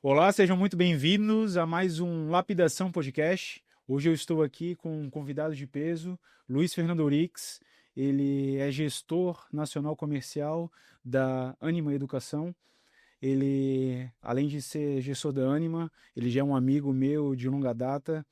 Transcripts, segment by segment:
Olá, sejam muito bem-vindos a mais um Lapidação Podcast. Hoje eu estou aqui com um convidado de peso, Luiz Fernando Orix. Ele é gestor nacional comercial da Ânima Educação. Ele, além de ser gestor da Ânima, ele já é um amigo meu de longa data.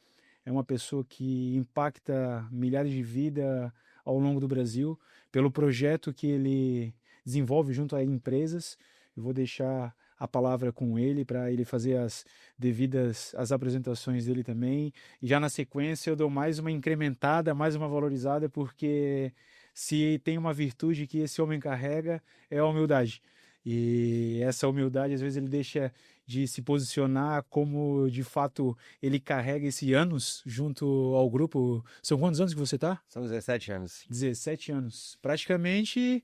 É uma pessoa que impacta milhares de vidas ao longo do Brasil pelo projeto que ele desenvolve junto a empresas. Eu vou deixar a palavra com ele para ele fazer as devidas as apresentações dele também. E já na sequência eu dou mais uma incrementada, mais uma valorizada, porque se tem uma virtude que esse homem carrega é a humildade. E essa humildade, às vezes, ele deixa de se posicionar como, de fato, ele carrega esse anos junto ao grupo. São quantos anos que você tá? São 17 anos. 17 anos. Praticamente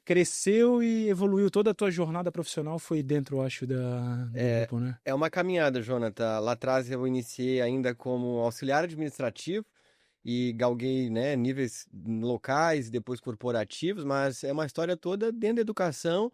cresceu e evoluiu. Toda a tua jornada profissional foi dentro, eu acho, do É, grupo, né? é uma caminhada, Jonathan. Lá atrás eu iniciei ainda como auxiliar administrativo e galguei, né, níveis locais e depois corporativos, mas é uma história toda dentro da educação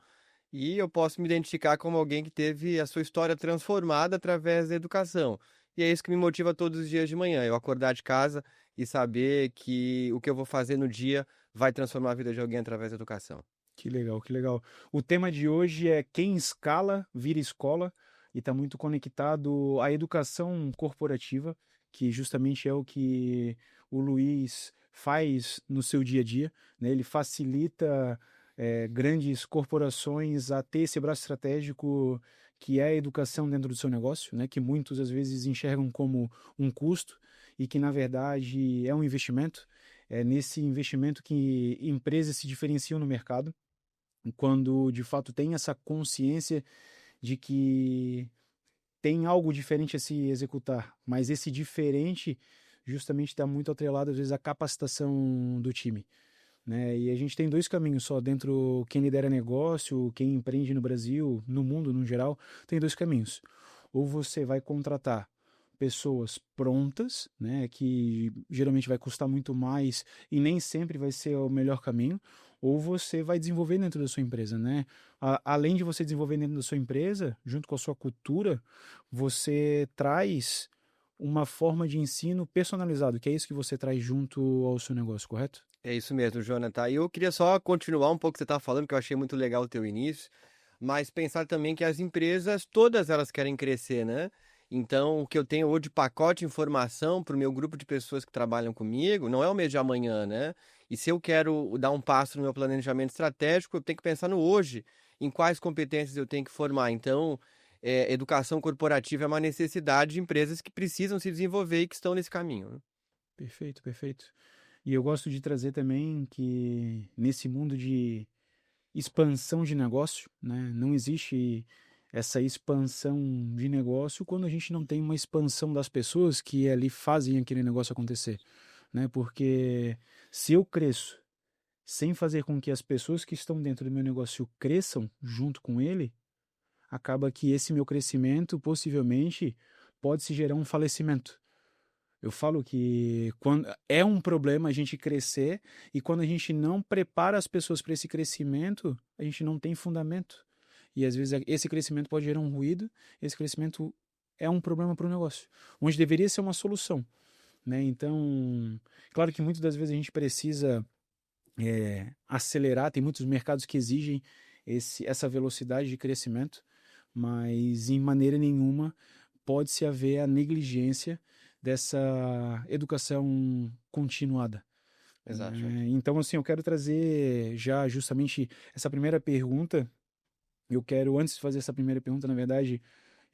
e eu posso me identificar como alguém que teve a sua história transformada através da educação. E é isso que me motiva todos os dias de manhã, eu acordar de casa e saber que o que eu vou fazer no dia vai transformar a vida de alguém através da educação. Que legal, que legal. O tema de hoje é quem escala vira escola e está muito conectado à educação corporativa, que justamente é o que o Luiz faz no seu dia a dia, né? Ele facilita grandes corporações a ter esse braço estratégico que é a educação dentro do seu negócio, né? Que muitos às vezes enxergam como um custo e que na verdade é um investimento. É nesse investimento que empresas se diferenciam no mercado quando de fato tem essa consciência de que tem algo diferente a se executar, mas esse diferente justamente está muito atrelado às vezes à capacitação do time, né? E a gente tem dois caminhos só dentro quem lidera negócio, quem empreende no Brasil, no mundo no geral, tem dois caminhos. Ou você vai contratar pessoas prontas, né, que geralmente vai custar muito mais e nem sempre vai ser o melhor caminho, ou você vai desenvolver dentro da sua empresa, né? Além de você desenvolver dentro da sua empresa, junto com a sua cultura, você traz uma forma de ensino personalizado, que é isso que você traz junto ao seu negócio, correto? É isso mesmo, Jonathan. E eu queria só continuar um pouco o que você estava falando, que eu achei muito legal o teu início, mas pensar também que as empresas, todas elas querem crescer, né? Então, o que eu tenho hoje de pacote de informação para o meu grupo de pessoas que trabalham comigo, não é o mês de amanhã, né? E se eu quero dar um passo no meu planejamento estratégico, eu tenho que pensar no hoje, em quais competências eu tenho que formar. Então, educação corporativa é uma necessidade de empresas que precisam se desenvolver e que estão nesse caminho, né? Perfeito, perfeito. E eu gosto de trazer também que nesse mundo de expansão de negócio, né, não existe essa expansão de negócio quando a gente não tem uma expansão das pessoas que ali fazem aquele negócio acontecer, né? Porque se eu cresço sem fazer com que as pessoas que estão dentro do meu negócio cresçam junto com ele, acaba que esse meu crescimento possivelmente pode se gerar um falecimento. Eu falo que quando é um problema a gente crescer e quando a gente não prepara as pessoas para esse crescimento, a gente não tem fundamento. E às vezes esse crescimento pode gerar um ruído, esse crescimento é um problema para o negócio, onde deveria ser uma solução, né? Então, claro que muitas das vezes a gente precisa acelerar, tem muitos mercados que exigem essa velocidade de crescimento, mas em maneira nenhuma pode-se haver a negligência dessa educação continuada, Exato, Jonathan. né? Então, assim, eu quero trazer já justamente essa primeira pergunta. Eu quero, antes de fazer essa primeira pergunta, na verdade,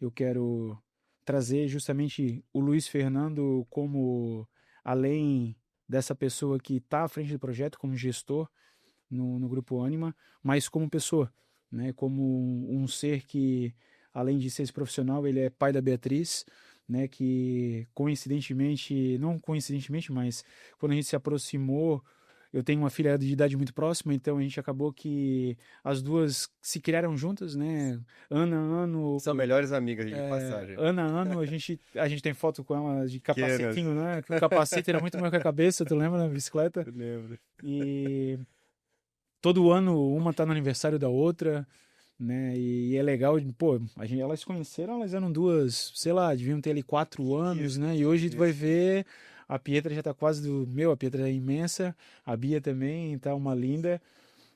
eu quero trazer justamente o Luiz Fernando como, além dessa pessoa que está à frente do projeto, como gestor no Grupo Ânima, mas como pessoa, né? Como um ser que, além de ser esse profissional, ele é pai da Beatriz, né? Que coincidentemente, não coincidentemente, mas quando a gente se aproximou, eu tenho uma filha de idade muito próxima, então a gente acabou que as duas se criaram juntas, né? Ano a ano, São melhores amigas de passagem. ano a ano a gente tem foto com ela de Pequenas. capacetinho, né? Que o capacete era muito maior que a cabeça, tu lembra na bicicleta? Eu lembro. E todo ano uma tá no aniversário da outra. né? E é legal, pô, elas se conheceram, elas eram duas, sei lá, deviam ter ali 4 anos, Isso, né? E hoje tu vai isso. ver, a Pietra já tá quase a Pietra é imensa, a Bia também tá uma linda.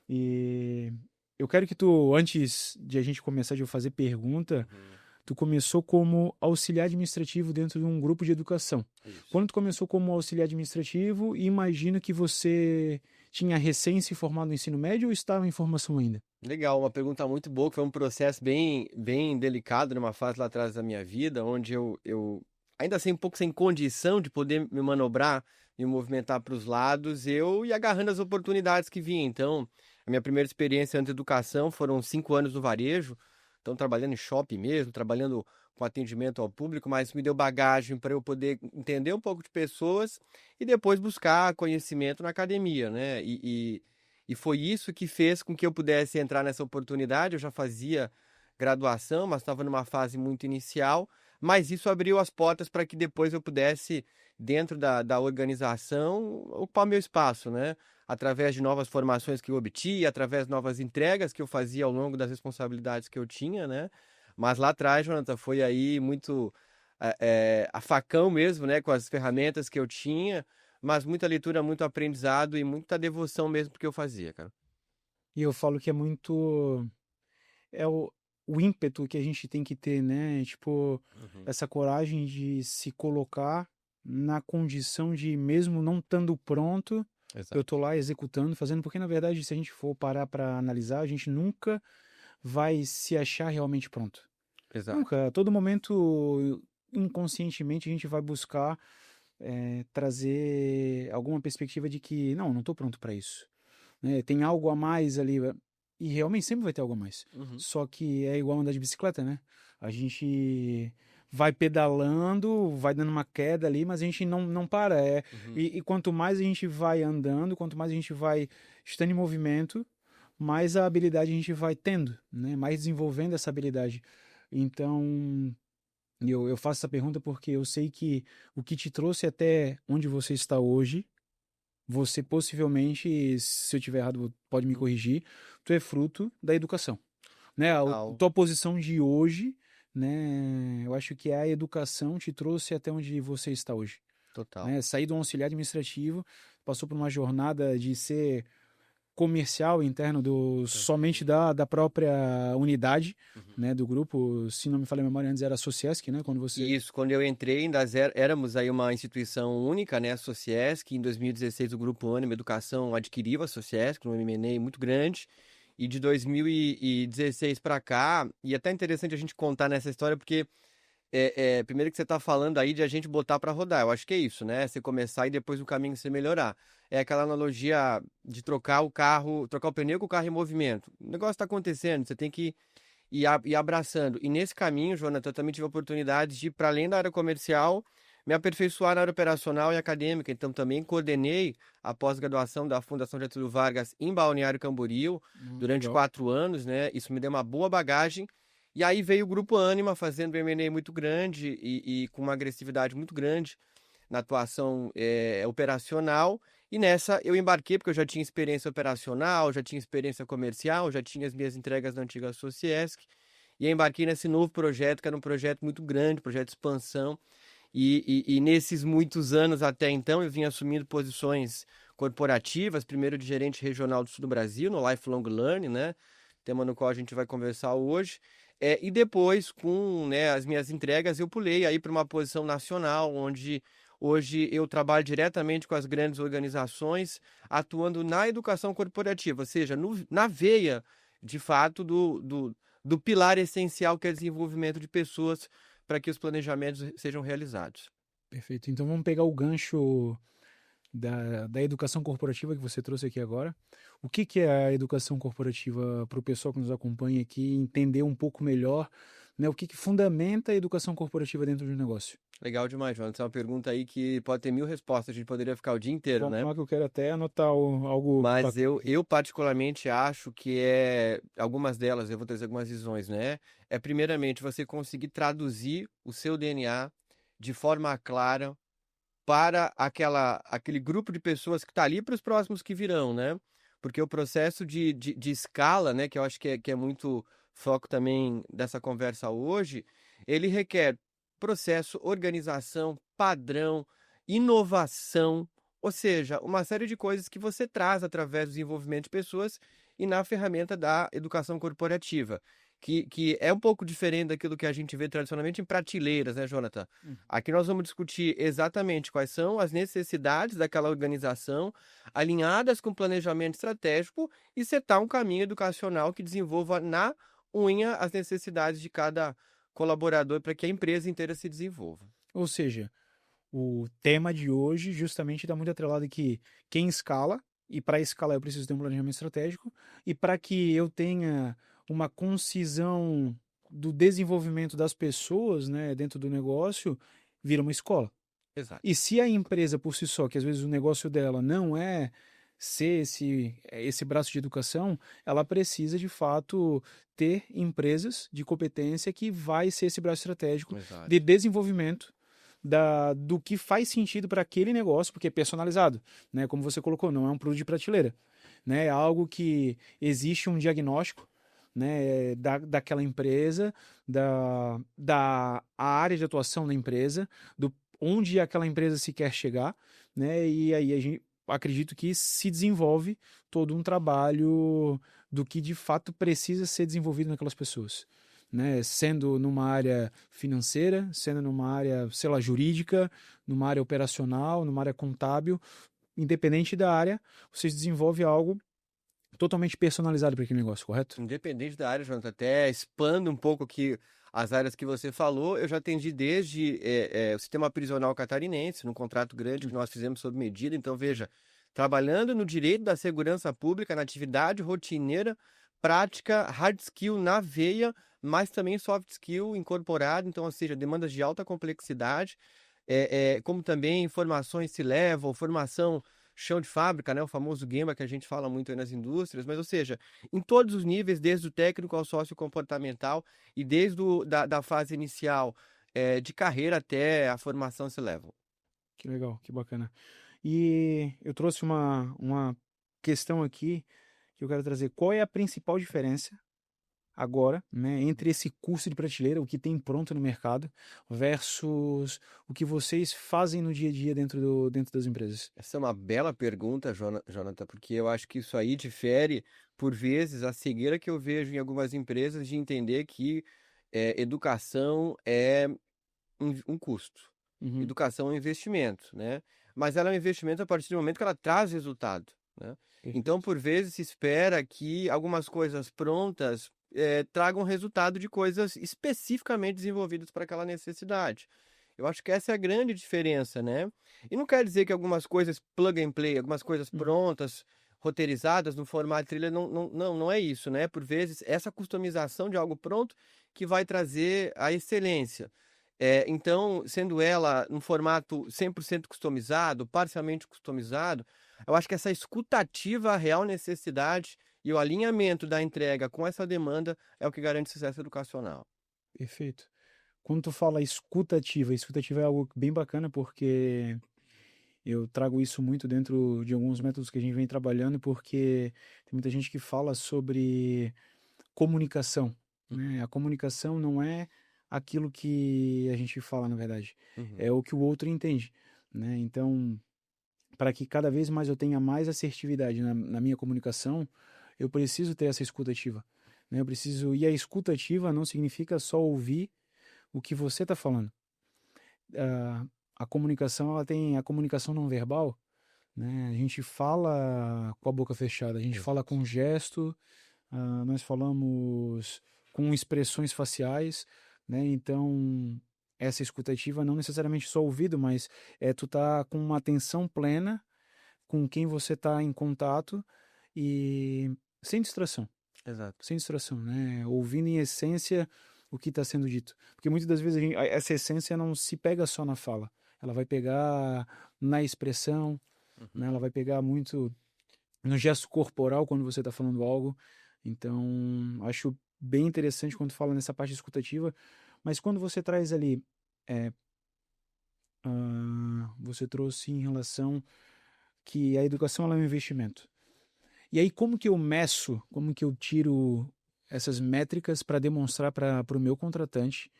E eu quero que tu, antes de a gente começar de eu fazer pergunta, Uhum, tu começou como auxiliar administrativo dentro de um grupo de educação. isso. Quando tu começou como auxiliar administrativo, imagino que você tinha recém se formado no ensino médio ou estava em formação ainda? Legal, uma pergunta muito boa, que foi um processo bem delicado numa fase lá atrás da minha vida, onde eu ainda assim um pouco sem condição de poder me manobrar, me movimentar para os lados, eu ia agarrando as oportunidades que vinham. Então, a minha primeira experiência antes da educação foram 5 anos no varejo, então trabalhando em shopping mesmo, trabalhando com atendimento ao público, mas me deu bagagem para eu poder entender um pouco de pessoas e depois buscar conhecimento na academia, né? E foi isso que fez com que eu pudesse entrar nessa oportunidade. Eu já fazia graduação, mas estava numa fase muito inicial. Mas isso abriu as portas para que depois eu pudesse, dentro da organização, ocupar meu espaço, né? Através de novas formações que eu obtive, através de novas entregas que eu fazia ao longo das responsabilidades que eu tinha, né? Mas lá atrás, Jonathan, foi aí muito a facão mesmo, né? Com as ferramentas que eu tinha, mas muita leitura, muito aprendizado e muita devoção mesmo porque eu fazia, cara. E eu falo que é muito. É o ímpeto que a gente tem que ter, né? Tipo, Uhum. essa coragem de se colocar na condição de, mesmo não estando pronto, eu tô Exato. lá executando, fazendo, porque na verdade, se a gente for parar para analisar, a gente nunca vai se achar realmente pronto. Exato. Nunca. A todo momento, inconscientemente, a gente vai buscar trazer alguma perspectiva de que, não tô pronto para isso, né? Tem algo a mais ali, e realmente sempre vai ter algo a mais. Uhum. Só que é igual andar de bicicleta, né? A gente vai pedalando, vai dando uma queda ali, mas a gente não para. Uhum. E quanto mais a gente vai andando, quanto mais a gente vai estando em movimento, mais a habilidade a gente vai tendo, né? Mais desenvolvendo essa habilidade. Então, eu faço essa pergunta porque eu sei que o que te trouxe até onde você está hoje, você possivelmente, se eu estiver errado, pode me Uhum. corrigir, tu é fruto da educação, né? A Total. tua posição de hoje, né? Eu acho que a educação te trouxe até onde você está hoje, Total. né? Sair do auxiliar administrativo, passou por uma jornada de ser comercial interno somente Perfeito. da própria unidade, Uhum. né? Do grupo, se não me falha a memória, antes era a Sociesc, né? Quando E você. isso, quando eu entrei, ainda éramos aí uma instituição única, né, a Sociesc. Em 2016, o Grupo Ânima Educação adquiriu a Sociesc, um M&A muito grande. E de 2016 para cá, e é até interessante a gente contar nessa história, porque primeiro que você está falando aí de a gente botar para rodar. Eu acho que é isso, né? Você começar e depois o caminho você melhorar. É aquela analogia de trocar o carro, trocar o pneu com o carro em movimento. O negócio está acontecendo, você tem que ir abraçando. E nesse caminho, Jonathan, eu também tive a oportunidade de, para além da área comercial, me aperfeiçoar na área operacional e acadêmica. Então, também coordenei a pós-graduação da Fundação Getúlio Vargas em Balneário Camboriú durante Legal. 4 anos, né? Isso me deu uma boa bagagem. E aí veio o Grupo Ânima fazendo um M&A muito grande e com uma agressividade muito grande na atuação operacional. E nessa eu embarquei, porque eu já tinha experiência operacional, já tinha experiência comercial, já tinha as minhas entregas na antiga Sociesc. E eu embarquei nesse novo projeto, que era um projeto muito grande, projeto de expansão. E nesses muitos anos até então, eu vim assumindo posições corporativas, primeiro de gerente regional do sul do Brasil, no Lifelong Learning, né? Tema no qual a gente vai conversar hoje. E depois, com, né, as minhas entregas, eu pulei aí para uma posição nacional, onde hoje eu trabalho diretamente com as grandes organizações, atuando na educação corporativa, ou seja, na veia, de fato, do pilar essencial que é o desenvolvimento de pessoas para que os planejamentos sejam realizados. Perfeito. Então vamos pegar o gancho da educação corporativa que você trouxe aqui agora. O que é a educação corporativa para o pessoal que nos acompanha aqui entender um pouco melhor, né? O que fundamenta a educação corporativa dentro de um negócio? Legal demais, João. Essa é uma pergunta aí que pode ter 1000 respostas, a gente poderia ficar o dia inteiro, Vamos né? lá que eu quero até anotar algo Mas eu particularmente acho que algumas delas, eu vou trazer algumas visões, né? Primeiramente, você conseguir traduzir o seu DNA de forma clara para aquele grupo de pessoas que está ali para os próximos que virão, né? Porque o processo de escala, né, que eu acho que é muito foco também dessa conversa hoje, ele requer processo, organização, padrão, inovação, ou seja, uma série de coisas que você traz através do desenvolvimento de pessoas e na ferramenta da educação corporativa, que é um pouco diferente daquilo que a gente vê tradicionalmente em prateleiras, né, Jonathan? Hum. Aqui nós vamos discutir exatamente quais são as necessidades daquela organização, alinhadas com o planejamento estratégico e setar um caminho educacional que desenvolva na unha as necessidades de cada colaborador para que a empresa inteira se desenvolva. Ou seja, o tema de hoje justamente está muito atrelado que quem escala, e para escalar eu preciso ter um planejamento estratégico, e para que eu tenha uma concisão do desenvolvimento das pessoas, né, dentro do negócio, vira uma escola. Exato. E se a empresa por si só, que às vezes o negócio dela não é ser esse braço de educação, ela precisa de fato ter empresas de competência que vai ser esse braço estratégico Exato. de desenvolvimento do que faz sentido para aquele negócio, porque é personalizado, né? Como você colocou, não é um produto de prateleira, né? É algo que existe um diagnóstico, né, daquela empresa, da a área de atuação da empresa, do onde aquela empresa se quer chegar, né? E aí a gente acredito que se desenvolve todo um trabalho do que de fato precisa ser desenvolvido naquelas pessoas, né? Sendo numa área financeira, sendo numa área, sei lá, jurídica, numa área operacional, numa área contábil, independente da área, você desenvolve algo totalmente personalizado para aquele negócio, correto? Independente da área, Jonathan, até expando um pouco aqui as áreas que você falou, eu já atendi desde o sistema prisional catarinense, num contrato grande que nós fizemos sob medida. Então, veja, trabalhando no direito da segurança pública, na atividade rotineira, prática, hard skill na veia, mas também soft skill incorporado, então, ou seja, demandas de alta complexidade, como também informações se levam, formação chão de fábrica, né, o famoso Gemba que a gente fala muito aí nas indústrias, mas, ou seja, em todos os níveis, desde o técnico ao sociocomportamental e desde da fase inicial de carreira até a formação se levam. Que legal, que bacana. E eu trouxe uma questão aqui que eu quero trazer. Qual é a principal diferença agora, né, entre esse curso de prateleira, o que tem pronto no mercado, versus o que vocês fazem no dia a dia dentro das empresas? Essa é uma bela pergunta, Jonathan, porque eu acho que isso aí difere, por vezes, a cegueira que eu vejo em algumas empresas de entender que educação é um custo. Uhum, Educação é um investimento, né? Mas ela é um investimento a partir do momento que ela traz resultado, né? Então, perfeito. por vezes, se espera que algumas coisas prontas tragam resultado de coisas especificamente desenvolvidas para aquela necessidade. Eu acho que essa é a grande diferença, né? E não quer dizer que algumas coisas plug and play, algumas coisas Uhum. prontas, roteirizadas no formato de trilha, não é isso, né? Por vezes, essa customização de algo pronto que vai trazer a excelência. Então, sendo ela num formato 100% customizado, parcialmente customizado, eu acho que essa escutativa à real necessidade e o alinhamento da entrega com essa demanda é o que garante sucesso educacional. Perfeito. Quando tu fala escutativa é algo bem bacana porque eu trago isso muito dentro de alguns métodos que a gente vem trabalhando, porque tem muita gente que fala sobre comunicação, né? A comunicação não é aquilo que a gente fala, na verdade, Uhum. é o que o outro entende, né? Então, para que cada vez mais eu tenha mais assertividade na minha comunicação, eu preciso ter essa escutativa, né? Eu preciso, e a escutativa não significa só ouvir o que você está falando. A, a comunicação, ela tem a comunicação não verbal, né? A gente fala com a boca fechada, a gente fala Exato. com gesto, nós falamos com expressões faciais, né? Então, essa escutativa não necessariamente só ouvido, mas tu tá com uma atenção plena com quem você está em contato e sem distração, Exato. sem distração, né? Ouvindo em essência o que está sendo dito. Porque muitas das vezes essa essência não se pega só na fala, ela vai pegar na expressão, Uhum. né? Ela vai pegar muito no gesto corporal quando você está falando algo. Então, acho bem interessante quando fala nessa parte escutativa, mas quando você traz ali, é, você trouxe em relação que a educação ela é um investimento. E aí, como que eu meço, como que eu tiro essas métricas para demonstrar para o meu contratante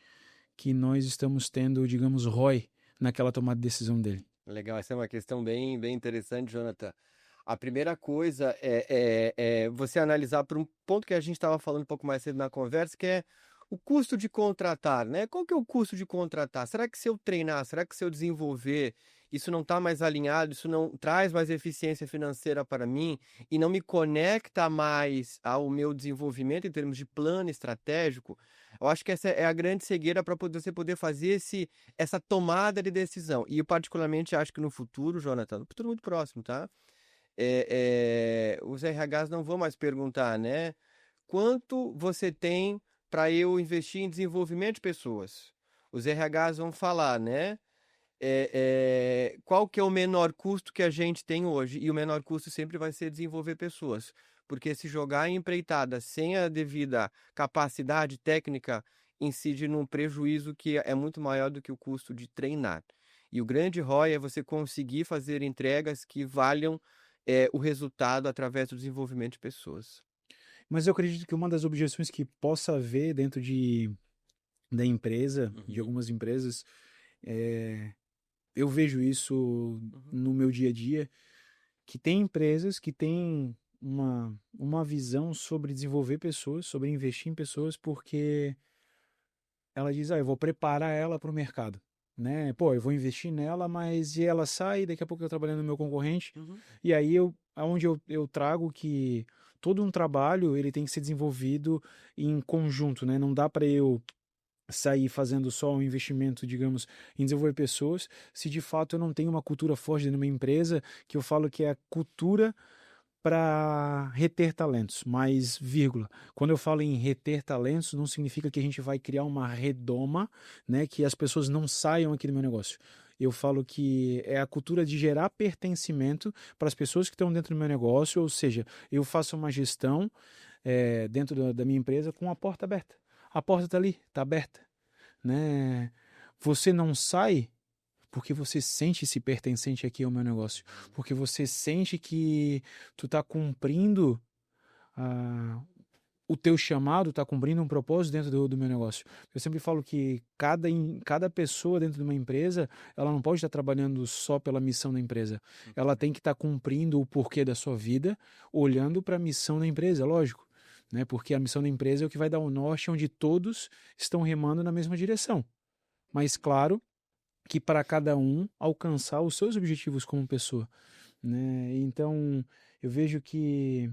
que nós estamos tendo, digamos, ROI naquela tomada de decisão dele. Legal, essa é uma questão bem interessante, Jonathan. A primeira coisa é você analisar por um ponto que a gente estava falando um pouco mais cedo na conversa, que é o custo de contratar, né? Qual que é o custo de contratar? Será que se eu treinar, será que se eu desenvolver, isso não está mais alinhado, isso não traz mais eficiência financeira para mim e não me conecta mais ao meu desenvolvimento em termos de plano estratégico? Eu acho que essa é a grande cegueira para você poder fazer essa tomada de decisão. E eu particularmente acho que no futuro, Jonathan, no futuro muito próximo, tá? Os RHs não vão mais perguntar, né? Quanto você tem para eu investir em desenvolvimento de pessoas? Os RHs vão falar, né? Qual que é o menor custo que a gente tem hoje? E o menor custo sempre vai ser desenvolver pessoas. Porque se jogar em empreitada sem a devida capacidade técnica, incide num prejuízo que é muito maior do que o custo de treinar. E o grande ROI é você conseguir fazer entregas que valham o resultado através do desenvolvimento de pessoas. Mas eu acredito que uma das objeções que possa haver dentro da empresa, de Uhum, algumas empresas, eu vejo isso uhum, no meu dia a dia, que tem empresas que têm uma visão sobre desenvolver pessoas, sobre investir em pessoas, porque ela diz, eu vou preparar ela para o mercado, né? Pô, eu vou investir nela, mas e ela sai, daqui a pouco eu trabalhando no meu concorrente, uhum. e aí aonde eu trago que todo um trabalho ele tem que ser desenvolvido em conjunto, né? Não dá para eu sair fazendo só um investimento, digamos, em desenvolver pessoas, se de fato eu não tenho uma cultura forte dentro de uma empresa, que eu falo que é a cultura para reter talentos, mas vírgula. Quando eu falo em reter talentos, não significa que a gente vai criar uma redoma, né, que as pessoas não saiam aqui do meu negócio. Eu falo que é a cultura de gerar pertencimento para as pessoas que estão dentro do meu negócio, ou seja, eu faço uma gestão dentro da minha empresa com a porta aberta. A porta está ali, está aberta, né? Você não sai porque você sente-se pertencente aqui ao meu negócio, porque você sente que tu está cumprindo ah, o teu chamado, está cumprindo um propósito dentro do meu negócio. Eu sempre falo que cada pessoa dentro de uma empresa, ela não pode estar trabalhando só pela missão da empresa. Ela tem que estar cumprindo o porquê da sua vida, olhando para a missão da empresa, lógico. Né? Porque a missão da empresa é o que vai dar o norte, onde todos estão remando na mesma direção. Mas, claro, que para cada um alcançar os seus objetivos como pessoa, né? Então, eu vejo que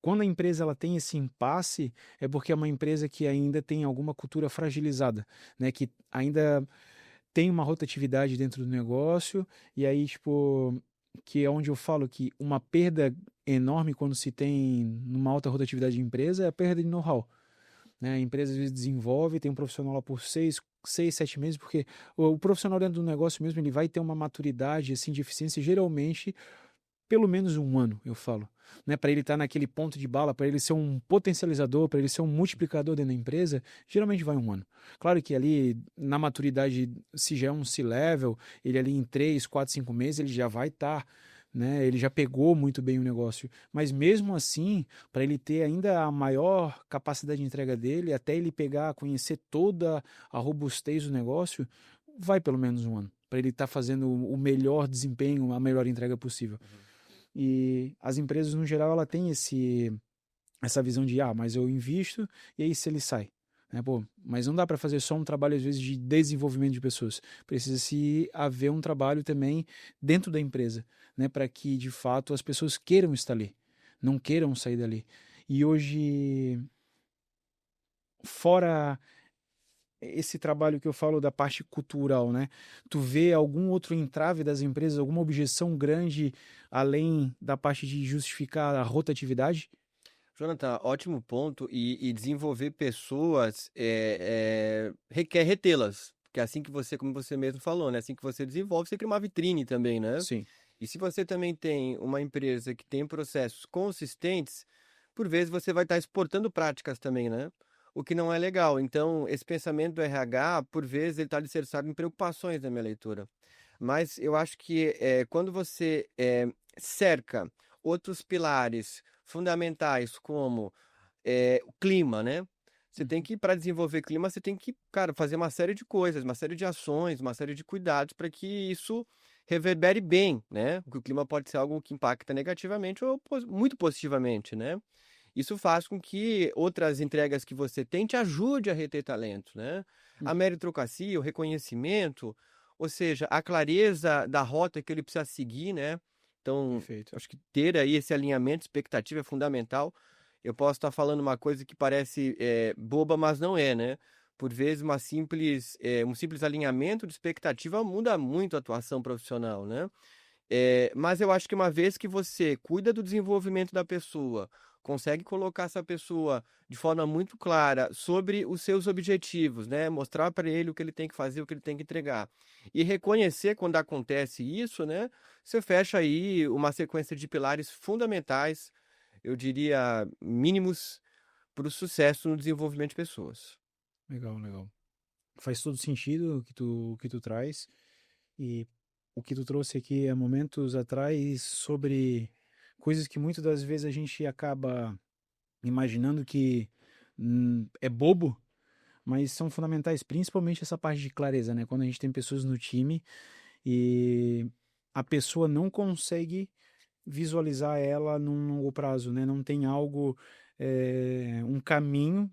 quando a empresa ela tem esse impasse, é porque é uma empresa que ainda tem alguma cultura fragilizada, né? Que ainda tem uma rotatividade dentro do negócio, e aí, tipo, que é onde eu falo que uma perda enorme quando se tem numa alta rotatividade de empresa é a perda de know-how, né? A empresa às vezes desenvolve, tem um profissional lá por 6, 7 meses, porque o profissional dentro do negócio mesmo, ele vai ter uma maturidade assim de eficiência, geralmente pelo menos um ano, eu falo, né? Para ele estar naquele ponto de bala, para ele ser um potencializador, para ele ser um multiplicador dentro da empresa, geralmente vai um ano. Claro que ali na maturidade, se já é um C-level, ele ali em 3, 4, 5 meses, ele já vai estar, né? Ele já pegou muito bem o negócio. Mas mesmo assim, para ele ter ainda a maior capacidade de entrega dele, até ele pegar, conhecer toda a robustez do negócio, vai pelo menos um ano. Para ele estar fazendo o melhor desempenho, a melhor entrega possível. Uhum. E as empresas, no geral, ela tem essa visão de, mas eu invisto e aí se ele sai. Né? Pô, mas não dá para fazer só um trabalho, às vezes, de desenvolvimento de pessoas. Precisa se haver um trabalho também dentro da empresa, né? Para que, de fato, as pessoas queiram estar ali, não queiram sair dali. E hoje, fora esse trabalho que eu falo da parte cultural, né? Tu vê algum outro entrave das empresas, alguma objeção grande além da parte de justificar a rotatividade? Jonathan, ótimo ponto. E desenvolver pessoas requer retê-las. Porque é assim que você, como você mesmo falou, né? Assim que você desenvolve, você cria uma vitrine também, né? Sim. E se você também tem uma empresa que tem processos consistentes, por vezes você vai estar exportando práticas também, né? O que não é legal. Então, esse pensamento do RH, por vezes, ele está alicerçado em preocupações na minha leitura. Mas eu acho que quando você cerca outros pilares fundamentais, como o clima, né? Você tem Uhum. que, para desenvolver clima, você tem que, cara, fazer uma série de coisas, uma série de ações, uma série de cuidados para que isso reverbere bem, né? Porque o clima pode ser algo que impacta negativamente ou muito positivamente, né? Isso faz com que outras entregas que você tem te ajude a reter talento, né? A Uhum. meritocracia, o reconhecimento, ou seja, a clareza da rota que ele precisa seguir, né? Então, Perfeito. acho que ter aí esse alinhamento, expectativa é fundamental. Eu posso estar falando uma coisa que parece boba, mas não é, né? Por vezes, um simples alinhamento de expectativa muda muito a atuação profissional, né? Mas eu acho que uma vez que você cuida do desenvolvimento da pessoa, consegue colocar essa pessoa de forma muito clara sobre os seus objetivos, né? Mostrar para ele o que ele tem que fazer, o que ele tem que entregar. E reconhecer quando acontece isso, né? Você fecha aí uma sequência de pilares fundamentais, eu diria mínimos, para o sucesso no desenvolvimento de pessoas. Legal, legal. Faz todo sentido o que tu traz. E o que tu trouxe aqui há momentos atrás sobre coisas que muitas das vezes a gente acaba imaginando que é bobo, mas são fundamentais, principalmente essa parte de clareza, né? Quando a gente tem pessoas no time e a pessoa não consegue visualizar ela num longo prazo, né? Não tem algo, um caminho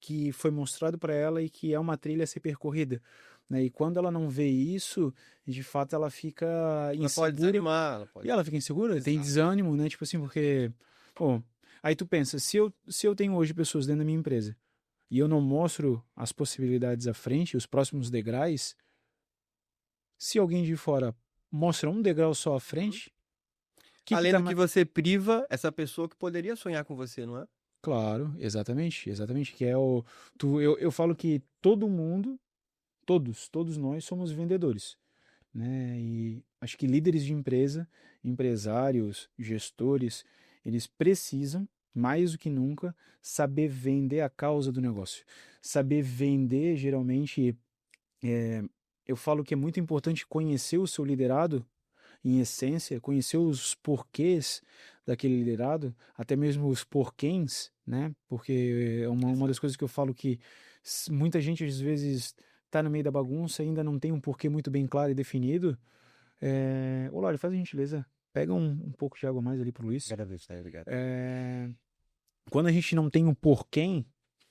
que foi mostrado para ela e que é uma trilha a ser percorrida, né? E quando ela não vê isso, de fato ela fica Ela pode insegura desanimar, ela e pode. ela fica insegura, tem Exato. desânimo, né? Tipo assim, porque, pô, aí tu pensa, se eu tenho hoje pessoas dentro da minha empresa e eu não mostro as possibilidades à frente, os próximos degraus, se alguém de fora mostra um degrau só à Uhum. frente, que Além tá do que você priva essa pessoa que poderia sonhar com você, não é? claro, exatamente, exatamente, que é eu falo que todo mundo, todos nós somos vendedores, né? E acho que líderes de empresa, empresários, gestores, eles precisam, mais do que nunca, saber vender a causa do negócio. Saber vender, geralmente, é, eu falo que é muito importante conhecer o seu liderado, em essência, conhecer os porquês daquele liderado, até mesmo os porquês, né? Porque é uma das Exato. coisas que eu falo que muita gente às vezes está no meio da bagunça e ainda não tem um porquê muito bem claro e definido. Ô, Lore, faz a gentileza, pega um pouco de água a mais ali pro Luiz. Agradeço, tá? Obrigado. É, quando a gente não tem um porquê,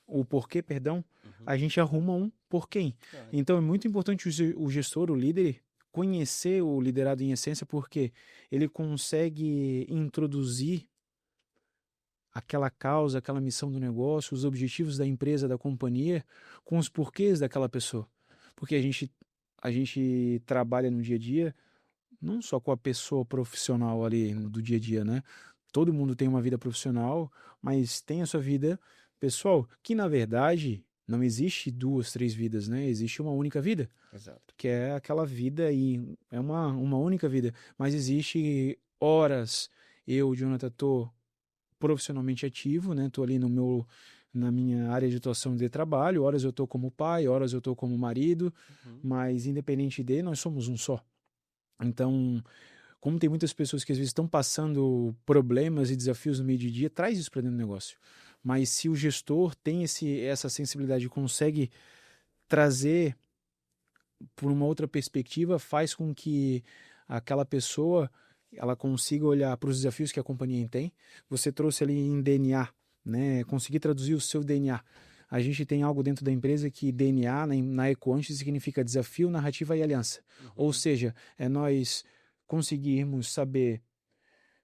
o porquê, perdão, Uhum. a gente arruma um porquê. Claro. Então é muito importante o gestor, o líder, conhecer o liderado em essência, porque ele consegue introduzir aquela causa, aquela missão do negócio, os objetivos da empresa, da companhia, com os porquês daquela pessoa. Porque a gente trabalha no dia a dia não só com a pessoa profissional ali do dia a dia, né? Todo mundo tem uma vida profissional, mas tem a sua vida pessoal, que na verdade não existe duas, três vidas, né? Existe uma única vida, Exato. que é aquela vida e é uma única vida, mas existe horas eu, Jonathan, tô profissionalmente ativo, né? Tô ali na minha área de atuação de trabalho, horas eu tô como pai, horas eu tô como marido, Uhum. mas independente de, nós somos um só. Então, como tem muitas pessoas que às vezes estão passando problemas e desafios no meio de dia, traz isso para dentro do negócio. Mas se o gestor tem essa sensibilidade e consegue trazer por uma outra perspectiva, faz com que aquela pessoa ela consiga olhar para os desafios que a companhia tem. Você trouxe ali em DNA, né? Conseguir traduzir o seu DNA. A gente tem algo dentro da empresa que DNA na Equante significa desafio, narrativa e aliança. Ou Uhum. seja, é nós conseguirmos saber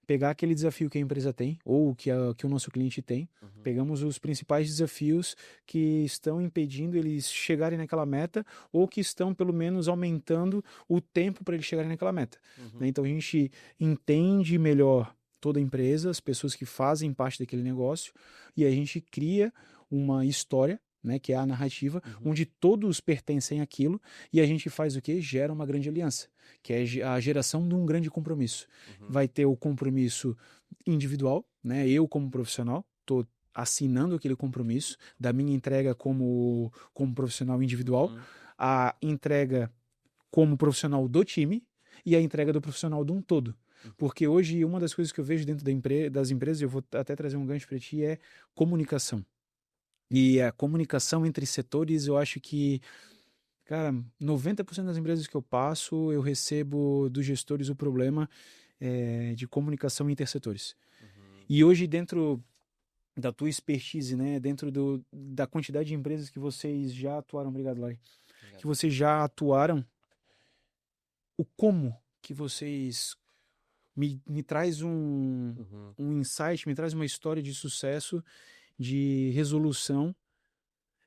pegar aquele desafio que a empresa tem ou que o nosso cliente tem, Uhum. pegamos os principais desafios que estão impedindo eles chegarem naquela meta ou que estão pelo menos aumentando o tempo para eles chegarem naquela meta, né? Uhum. Então a gente entende melhor toda a empresa, as pessoas que fazem parte daquele negócio e a gente cria uma história, né, que é a narrativa, Uhum. onde todos pertencem àquilo e a gente faz o que? Gera uma grande aliança, que é a geração de um grande compromisso. Uhum. Vai ter o compromisso individual, né? Eu como profissional estou assinando aquele compromisso da minha entrega como profissional individual, Uhum. a entrega como profissional do time e a entrega do profissional de um todo. Porque hoje, uma das coisas que eu vejo dentro das empresas, eu vou até trazer um gancho para ti, é comunicação. E a comunicação entre setores, eu acho que, cara, 90% das empresas que eu passo, eu recebo dos gestores o problema de comunicação intersetores. Uhum. E hoje, dentro da tua expertise, né, dentro da quantidade de empresas que vocês já atuaram, obrigado, Lai, que Obrigado. vocês já atuaram, o como que vocês me traz Uhum. um insight, me traz uma história de sucesso, de resolução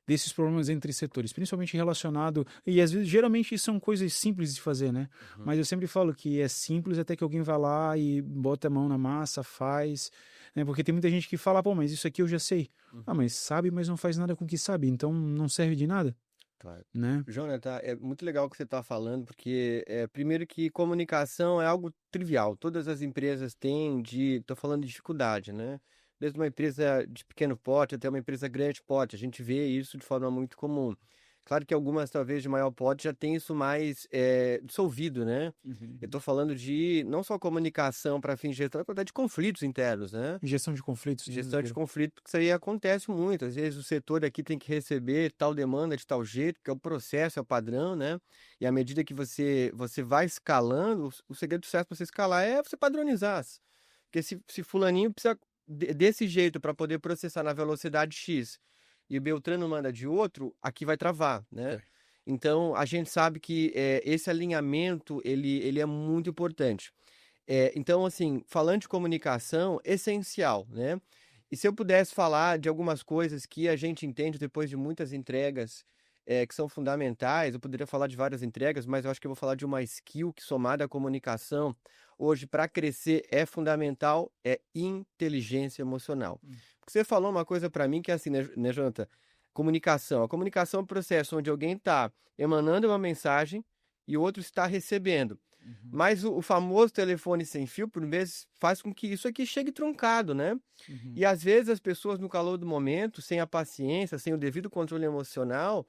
desses problemas entre setores, principalmente relacionado, e às vezes, geralmente são coisas simples de fazer, né? Uhum. Mas eu sempre falo que é simples até que alguém vá lá e bota a mão na massa, faz, né? Porque tem muita gente que fala, pô, mas isso aqui eu já sei. Ah, Uhum. mas sabe, mas não faz nada com o que sabe, então não serve de nada, Claro. né? Jonathan, é muito legal o que você está falando, porque primeiro que comunicação é algo trivial. Todas as empresas têm estou falando de dificuldade, né? Desde uma empresa de pequeno porte até uma empresa grande porte, a gente vê isso de forma muito comum. Claro que algumas, talvez, de maior porte já têm isso mais dissolvido, né? Eu Uhum. estou falando de não só comunicação para fins de gestão, mas até de conflitos internos, né? Gestão de conflitos, né, Gestão de Zuqueiro? conflito, porque isso aí acontece muito. Às vezes o setor aqui tem que receber tal demanda de tal jeito, que é o processo, é o padrão, né? E à medida que você vai escalando, o segredo do sucesso para você escalar é você padronizar. Porque se fulaninho precisa desse jeito para poder processar na velocidade X e o Beltrano manda de outro, aqui vai travar, né? É. Então a gente sabe que esse alinhamento ele é muito importante. Então, assim, falando de comunicação, essencial, né? E se eu pudesse falar de algumas coisas que a gente entende depois de muitas entregas, que são fundamentais, eu poderia falar de várias entregas, mas eu acho que eu vou falar de uma skill que, somada à comunicação, hoje, para crescer, é fundamental, é inteligência emocional. Hum. Porque você falou uma coisa para mim que é assim, né, Jonathan? Comunicação. A comunicação é um processo onde alguém está emanando uma mensagem e o outro está recebendo. Uhum. Mas o famoso telefone sem fio, por vezes, faz com que isso aqui chegue truncado, né? Uhum. E às vezes as pessoas, no calor do momento, sem a paciência, sem o devido controle emocional,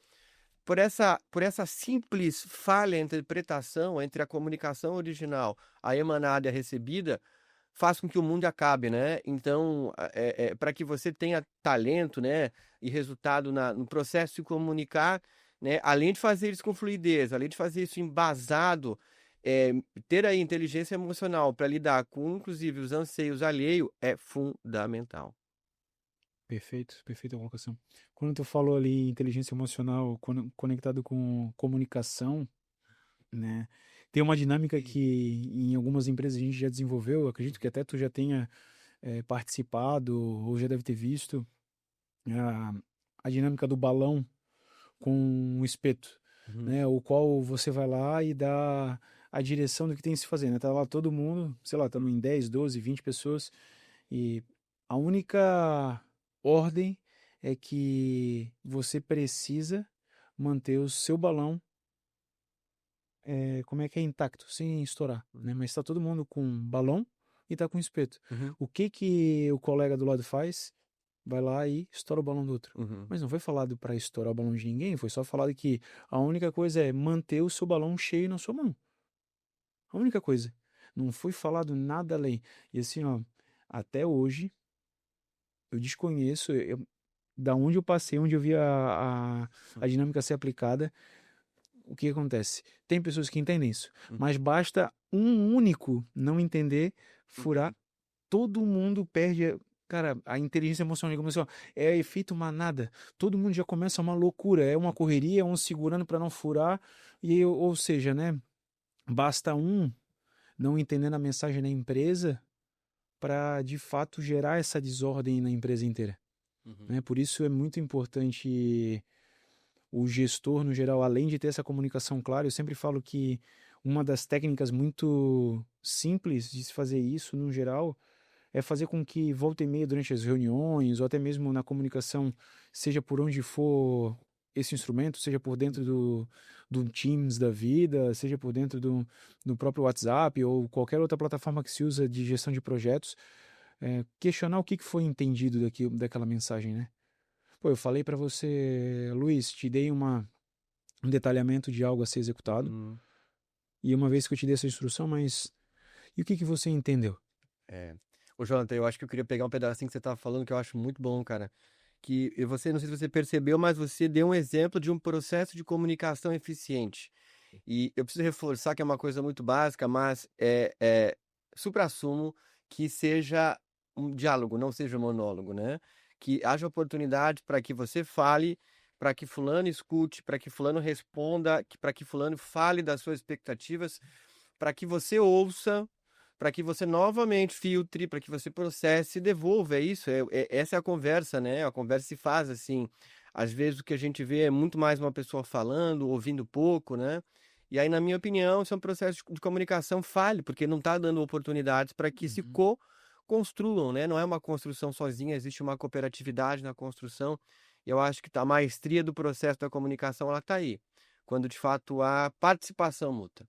por essa simples falha em interpretação entre a comunicação original, a emanada e a recebida, faz com que o mundo acabe, né? Então, para que você tenha talento, né, e resultado no processo de se comunicar, né, além de fazer isso com fluidez, além de fazer isso embasado, é, ter aí inteligência emocional para lidar com, inclusive, os anseios alheios é fundamental. Perfeito, perfeita colocação. Quando tu falou ali inteligência emocional conectado com comunicação, né? Tem uma dinâmica que em algumas empresas a gente já desenvolveu, eu acredito que até tu já tenha participado ou já deve ter visto a, a dinâmica do balão com o espeto, Uhum, né? O qual você vai lá e dá a direção do que tem que se fazer, né? Tá lá todo mundo, sei lá, estamos em 10, 12, 20 pessoas e a única ordem é que você precisa manter o seu balão, como é que é, intacto, sem estourar, né? Mas está todo mundo com balão e está com espeto. uhum, O que que o colega do lado faz? Vai lá e estoura o balão do outro. uhum, Mas não foi falado para estourar o balão de ninguém, foi só falado que a única coisa é manter o seu balão cheio na sua mão. A única coisa. Não foi falado nada além. E assim, ó, até hoje eu desconheço, da onde eu passei, onde eu vi a dinâmica ser aplicada, o que acontece? Tem pessoas que entendem isso, uhum, mas basta um único não entender, furar, uhum, todo mundo perde. Cara, a inteligência emocional começou, é efeito manada. Todo mundo já começa uma loucura, é uma correria, um segurando para não furar, ou seja, né? Basta um não entendendo a mensagem da empresa para de fato gerar essa desordem na empresa inteira, uhum, né? Por isso é muito importante o gestor, no geral, além de ter essa comunicação clara, eu sempre falo que uma das técnicas muito simples de se fazer isso, no geral, é fazer com que volta e meia durante as reuniões, ou até mesmo na comunicação, seja por onde for esse instrumento, seja por dentro do Teams da vida, seja por dentro do próprio WhatsApp ou qualquer outra plataforma que se usa de gestão de projetos, questionar o que foi entendido daquela mensagem, né? Pô, eu falei para você, Luiz, te dei um detalhamento de algo a ser executado, uhum, E uma vez que eu te dei essa instrução, mas e o que que você entendeu? É. Ô, Jonathan, eu acho que eu queria pegar um pedacinho que você estava falando que eu acho muito bom, cara. Que você, não sei se você percebeu, mas você deu um exemplo de um processo de comunicação eficiente. E eu preciso reforçar que é uma coisa muito básica, mas supra-sumo que seja um diálogo, não seja um monólogo, né? Que haja oportunidade para que você fale, para que fulano escute, para que fulano responda, para que fulano fale das suas expectativas, para que você ouça, para que você novamente filtre, para que você processe e devolva. É isso, essa é a conversa, né? A conversa se faz assim. Às vezes o que a gente vê é muito mais uma pessoa falando, ouvindo pouco, né? E aí, na minha opinião, isso é um processo de comunicação falho, porque não está dando oportunidades para que se Uhum. co-construam, né? Não é uma construção sozinha, existe uma cooperatividade na construção. E eu acho que a maestria do processo da comunicação, ela está aí, quando de fato há participação mútua.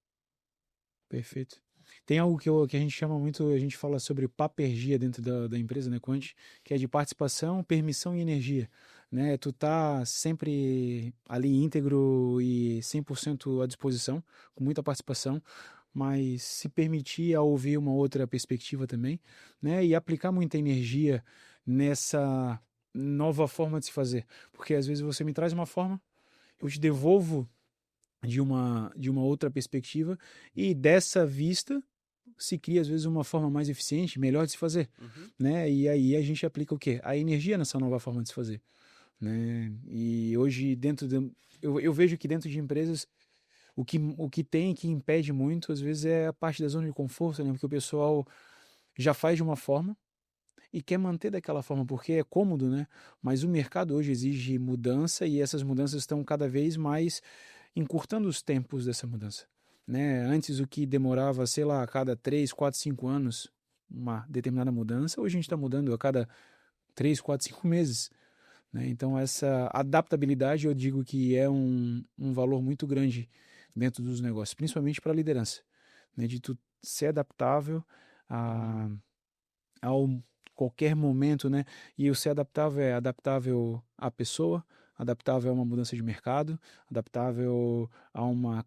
Perfeito. Tem algo que a gente chama muito, a gente fala sobre papergia dentro da empresa, né, Quant, que é de participação, permissão e energia, né? Tu tá sempre ali íntegro e 100% à disposição, com muita participação, mas se permitir a ouvir uma outra perspectiva também, né? E aplicar muita energia nessa nova forma de se fazer, porque às vezes você me traz uma forma, eu te devolvo de uma outra perspectiva e dessa vista se cria às vezes uma forma mais eficiente, melhor de se fazer, Uhum. né? E aí a gente aplica o quê? A energia nessa nova forma de se fazer, né? E hoje eu vejo que dentro de empresas o que tem que impede muito às vezes é a parte da zona de conforto, né? Porque o pessoal já faz de uma forma e quer manter daquela forma porque é cômodo, né? Mas o mercado hoje exige mudança e essas mudanças estão cada vez mais encurtando os tempos dessa mudança, né? Antes o que demorava, sei lá, a cada 3, 4, 5 anos uma determinada mudança, hoje a gente está mudando a cada 3, 4, 5 meses, né? Então essa adaptabilidade eu digo que é um valor muito grande dentro dos negócios, principalmente para a liderança, né? De tu ser adaptável a, ao qualquer momento, né? E o ser adaptável é adaptável à pessoa, adaptável a uma mudança de mercado, adaptável a uma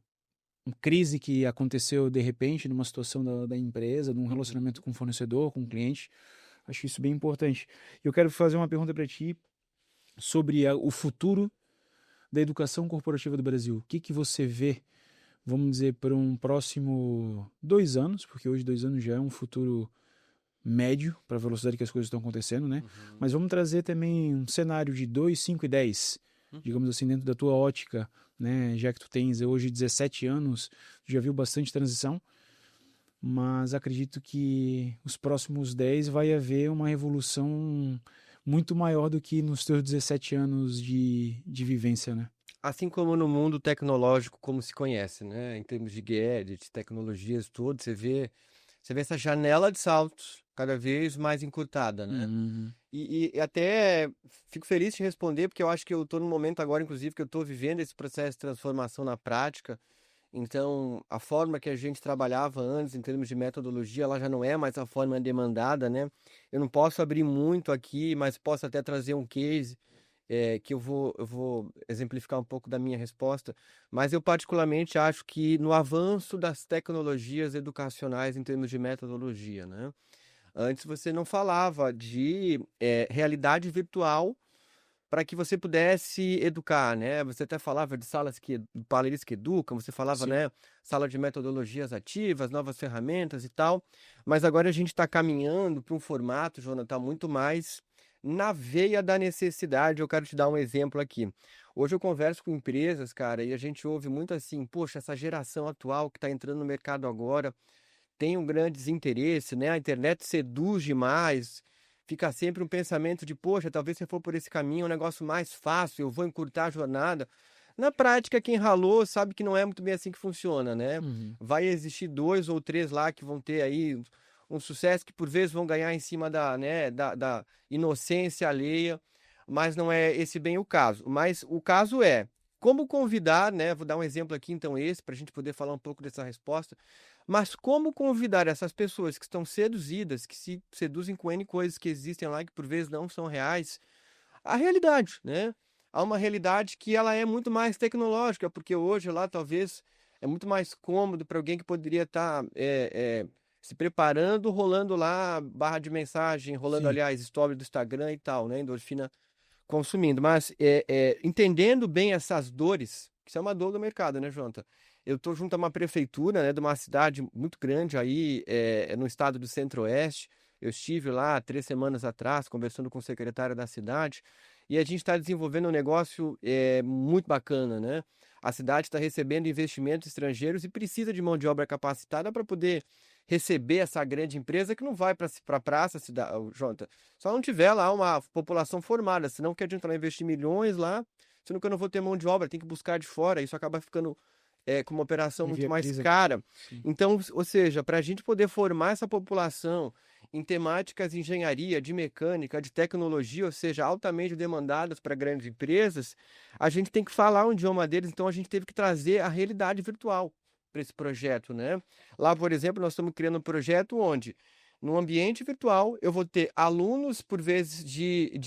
crise que aconteceu de repente numa situação da empresa, num relacionamento Uhum. com o fornecedor, com o cliente. Acho isso bem importante. Eu quero fazer uma pergunta para ti sobre o futuro da educação corporativa do Brasil. O que que você vê, vamos dizer, para um próximo 2 anos, porque hoje 2 anos já é um futuro médio para a velocidade que as coisas estão acontecendo, né? Uhum. Mas vamos trazer também um cenário de 2, 5 e 10, Uhum. digamos assim, dentro da tua ótica, né? Já que tu tens hoje 17 anos, tu já viu bastante transição, mas acredito que os próximos 10 vai haver uma revolução muito maior do que nos teus 17 anos de vivência, né? Assim como no mundo tecnológico, como se conhece, né? Em termos de gadgets, tecnologias, tudo, você vê essa janela de saltos cada vez mais encurtada, né? Uhum. E até fico feliz de responder, porque eu acho que eu estou num momento agora, inclusive, que eu estou vivendo esse processo de transformação na prática. Então, a forma que a gente trabalhava antes, em termos de metodologia, ela já não é mais a forma demandada, né? Eu não posso abrir muito aqui, mas posso até trazer um case que eu vou exemplificar um pouco da minha resposta. Mas eu particularmente acho que no avanço das tecnologias educacionais em termos de metodologia, né? Antes você não falava de realidade virtual para que você pudesse educar, né? Você até falava de panelis que educam, você falava, Sim. né, sala de metodologias ativas, novas ferramentas e tal. Mas agora a gente está caminhando para um formato, Jonathan, muito mais na veia da necessidade. Eu quero te dar um exemplo aqui. Hoje eu converso com empresas, cara, e a gente ouve muito assim, poxa, essa geração atual que está entrando no mercado agora tem um grande desinteresse, né? A internet seduz demais. Fica sempre um pensamento de, poxa, talvez se eu for por esse caminho é um negócio mais fácil, eu vou encurtar a jornada. Na prática, quem ralou sabe que não é muito bem assim que funciona, né? Uhum. Vai existir dois ou três lá que vão ter aí um sucesso que por vezes vão ganhar em cima da inocência alheia, mas não é esse bem o caso. Mas o caso é como convidar, né? Vou dar um exemplo aqui, então, esse, para a gente poder falar um pouco dessa resposta. Mas como convidar essas pessoas que estão seduzidas, que se seduzem com N coisas que existem lá, que por vezes não são reais, à realidade, né? Há uma realidade que ela é muito mais tecnológica, porque hoje lá talvez é muito mais cômodo para alguém que poderia estar se preparando, rolando lá barra de mensagem, rolando, Sim, aliás, story do Instagram e tal, né? Endorfina consumindo. Mas entendendo bem essas dores, que isso é uma dor do mercado, né, Jonathan? Eu estou junto a uma prefeitura, né, de uma cidade muito grande aí, no estado do Centro-Oeste. Eu estive lá 3 semanas atrás, conversando com o secretário da cidade, e a gente está desenvolvendo um negócio muito bacana, né? A cidade está recebendo investimentos estrangeiros e precisa de mão de obra capacitada para poder receber essa grande empresa que não vai para a praça, Jonathan, só não tiver lá uma população formada, senão que adianta lá investir milhões lá, sendo que eu não vou ter mão de obra, tem que buscar de fora, isso acaba ficando com uma operação muito mais inviabiliza. cara. Sim. Então, ou seja, para a gente poder formar essa população em temáticas de engenharia, de mecânica, de tecnologia, ou seja, altamente demandadas para grandes empresas, a gente tem que falar o idioma deles, então a gente teve que trazer a realidade virtual para esse projeto, né? Lá, por exemplo, nós estamos criando um projeto onde no ambiente virtual, eu vou ter alunos, por vezes, de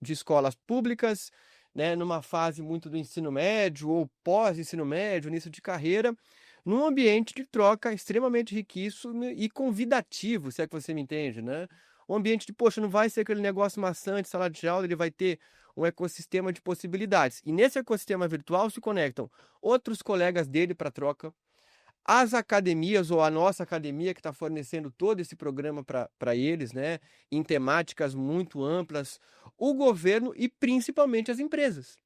escolas públicas, né, numa fase muito do ensino médio ou pós-ensino médio, início de carreira, num ambiente de troca extremamente riquíssimo e convidativo, se é que você me entende, né? Um ambiente de, poxa, não vai ser aquele negócio maçante, sala de aula, ele vai ter um ecossistema de possibilidades. E nesse ecossistema virtual se conectam outros colegas dele para troca, as academias ou a nossa academia que está fornecendo todo esse programa para eles, né, em temáticas muito amplas, o governo e principalmente as empresas,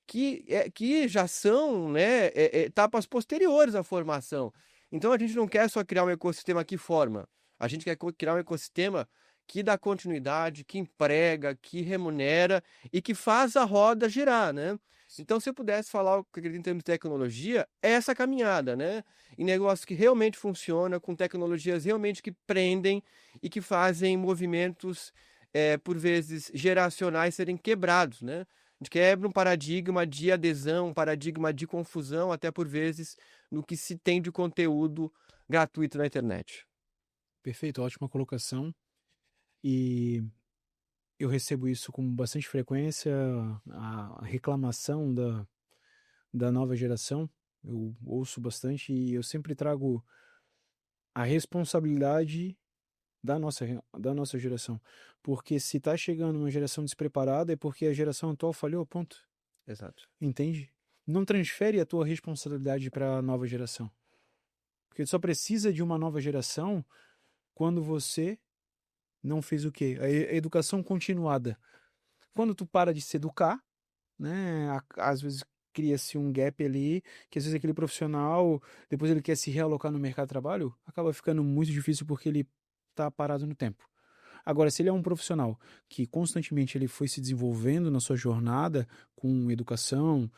que já são, né, etapas posteriores à formação. Então a gente não quer só criar um ecossistema que forma, a gente quer criar um ecossistema que dá continuidade, que emprega, que remunera e que faz a roda girar, né? Então, se eu pudesse falar o que eu acredito em termos de tecnologia, é essa caminhada, né? Em negócios que realmente funcionam, com tecnologias realmente que prendem e que fazem movimentos, por vezes, geracionais serem quebrados, né? A gente quebra um paradigma de adesão, um paradigma de confusão, até por vezes, no que se tem de conteúdo gratuito na internet. Perfeito, ótima colocação. E eu recebo isso com bastante frequência, a reclamação da nova geração. Eu ouço bastante e eu sempre trago a responsabilidade da nossa geração. Porque se tá chegando uma geração despreparada é porque a geração atual falhou, ponto. Exato. Entende? Não transfere a tua responsabilidade para a nova geração. Porque tu só precisa de uma nova geração quando você não fez o quê? A educação continuada. Quando tu para de se educar, né? Às vezes cria-se um gap ali, que às vezes aquele profissional, depois ele quer se realocar no mercado de trabalho, acaba ficando muito difícil porque ele tá parado no tempo. Agora, se ele é um profissional que constantemente ele foi se desenvolvendo na sua jornada com educação,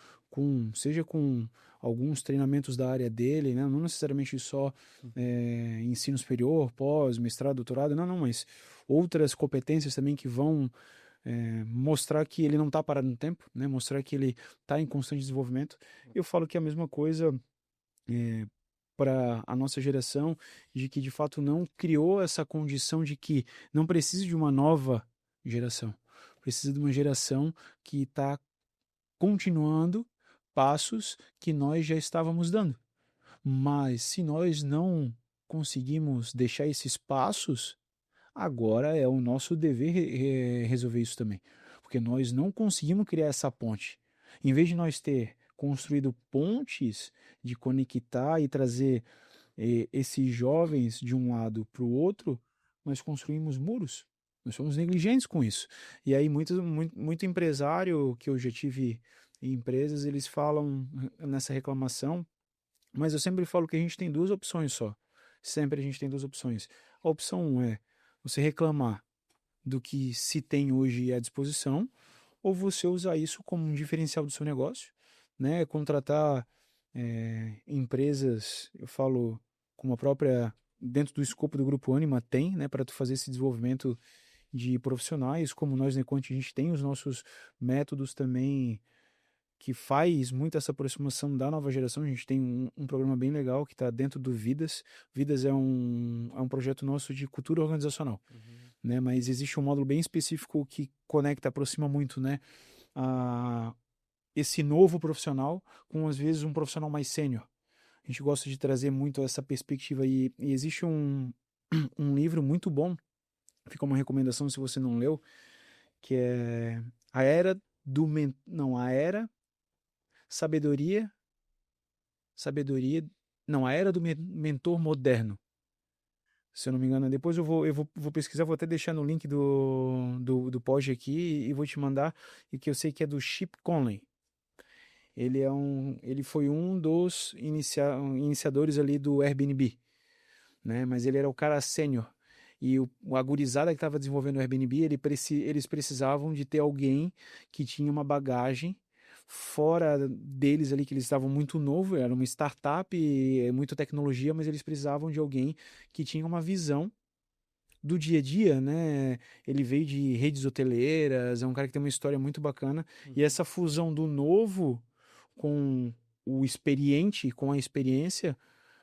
seja com alguns treinamentos da área dele, né? Não necessariamente só ensino superior, pós, mestrado, doutorado, não, não, mas outras competências também que vão mostrar que ele não está parado no tempo, né? Mostrar que ele está em constante desenvolvimento. Eu falo que é a mesma coisa para a nossa geração, de que de fato não criou essa condição de que não precisa de uma nova geração, precisa de uma geração que está continuando passos que nós já estávamos dando. Mas se nós não conseguimos deixar esses passos, agora é o nosso dever resolver isso também. Porque nós não conseguimos criar essa ponte. Em vez de nós ter construído pontes de conectar e trazer esses jovens de um lado para o outro, nós construímos muros. Nós somos negligentes com isso. E aí, muito empresário que eu já tive em empresas, eles falam nessa reclamação, mas eu sempre falo que a gente tem duas opções só. Sempre a gente tem duas opções. A opção um é você reclamar do que se tem hoje à disposição, ou você usar isso como um diferencial do seu negócio, né? Contratar empresas, eu falo como a própria, dentro do escopo do Grupo Anima tem, né? Para tu fazer esse desenvolvimento de profissionais, como nós na Equante, a gente tem os nossos métodos também que faz muito essa aproximação da nova geração. A gente tem um programa bem legal que está dentro do Vidas. Vidas é um projeto nosso de cultura organizacional, né? Mas existe um módulo bem específico que conecta, aproxima muito, né? A esse novo profissional com, às vezes, um profissional mais sênior. A gente gosta de trazer muito essa perspectiva e existe um livro muito bom, fica uma recomendação se você não leu, que é A Era a Era Sabedoria, Sabedoria, não, A Era do Mentor Moderno. Se eu não me engano, depois eu vou pesquisar, vou até deixar no link do pod aqui e vou te mandar, e que eu sei que é do Chip Conley. Ele foi um dos iniciadores ali do Airbnb, né? Mas ele era o cara sênior. E a gurizada que estava desenvolvendo o Airbnb, eles precisavam de ter alguém que tinha uma bagagem fora deles ali, que eles estavam muito novo, era uma startup, muita tecnologia, mas eles precisavam de alguém que tinha uma visão do dia a dia, né? Ele veio de redes hoteleiras, é um cara que tem uma história muito bacana. E Uhum. essa fusão do novo com o experiente, com a experiência,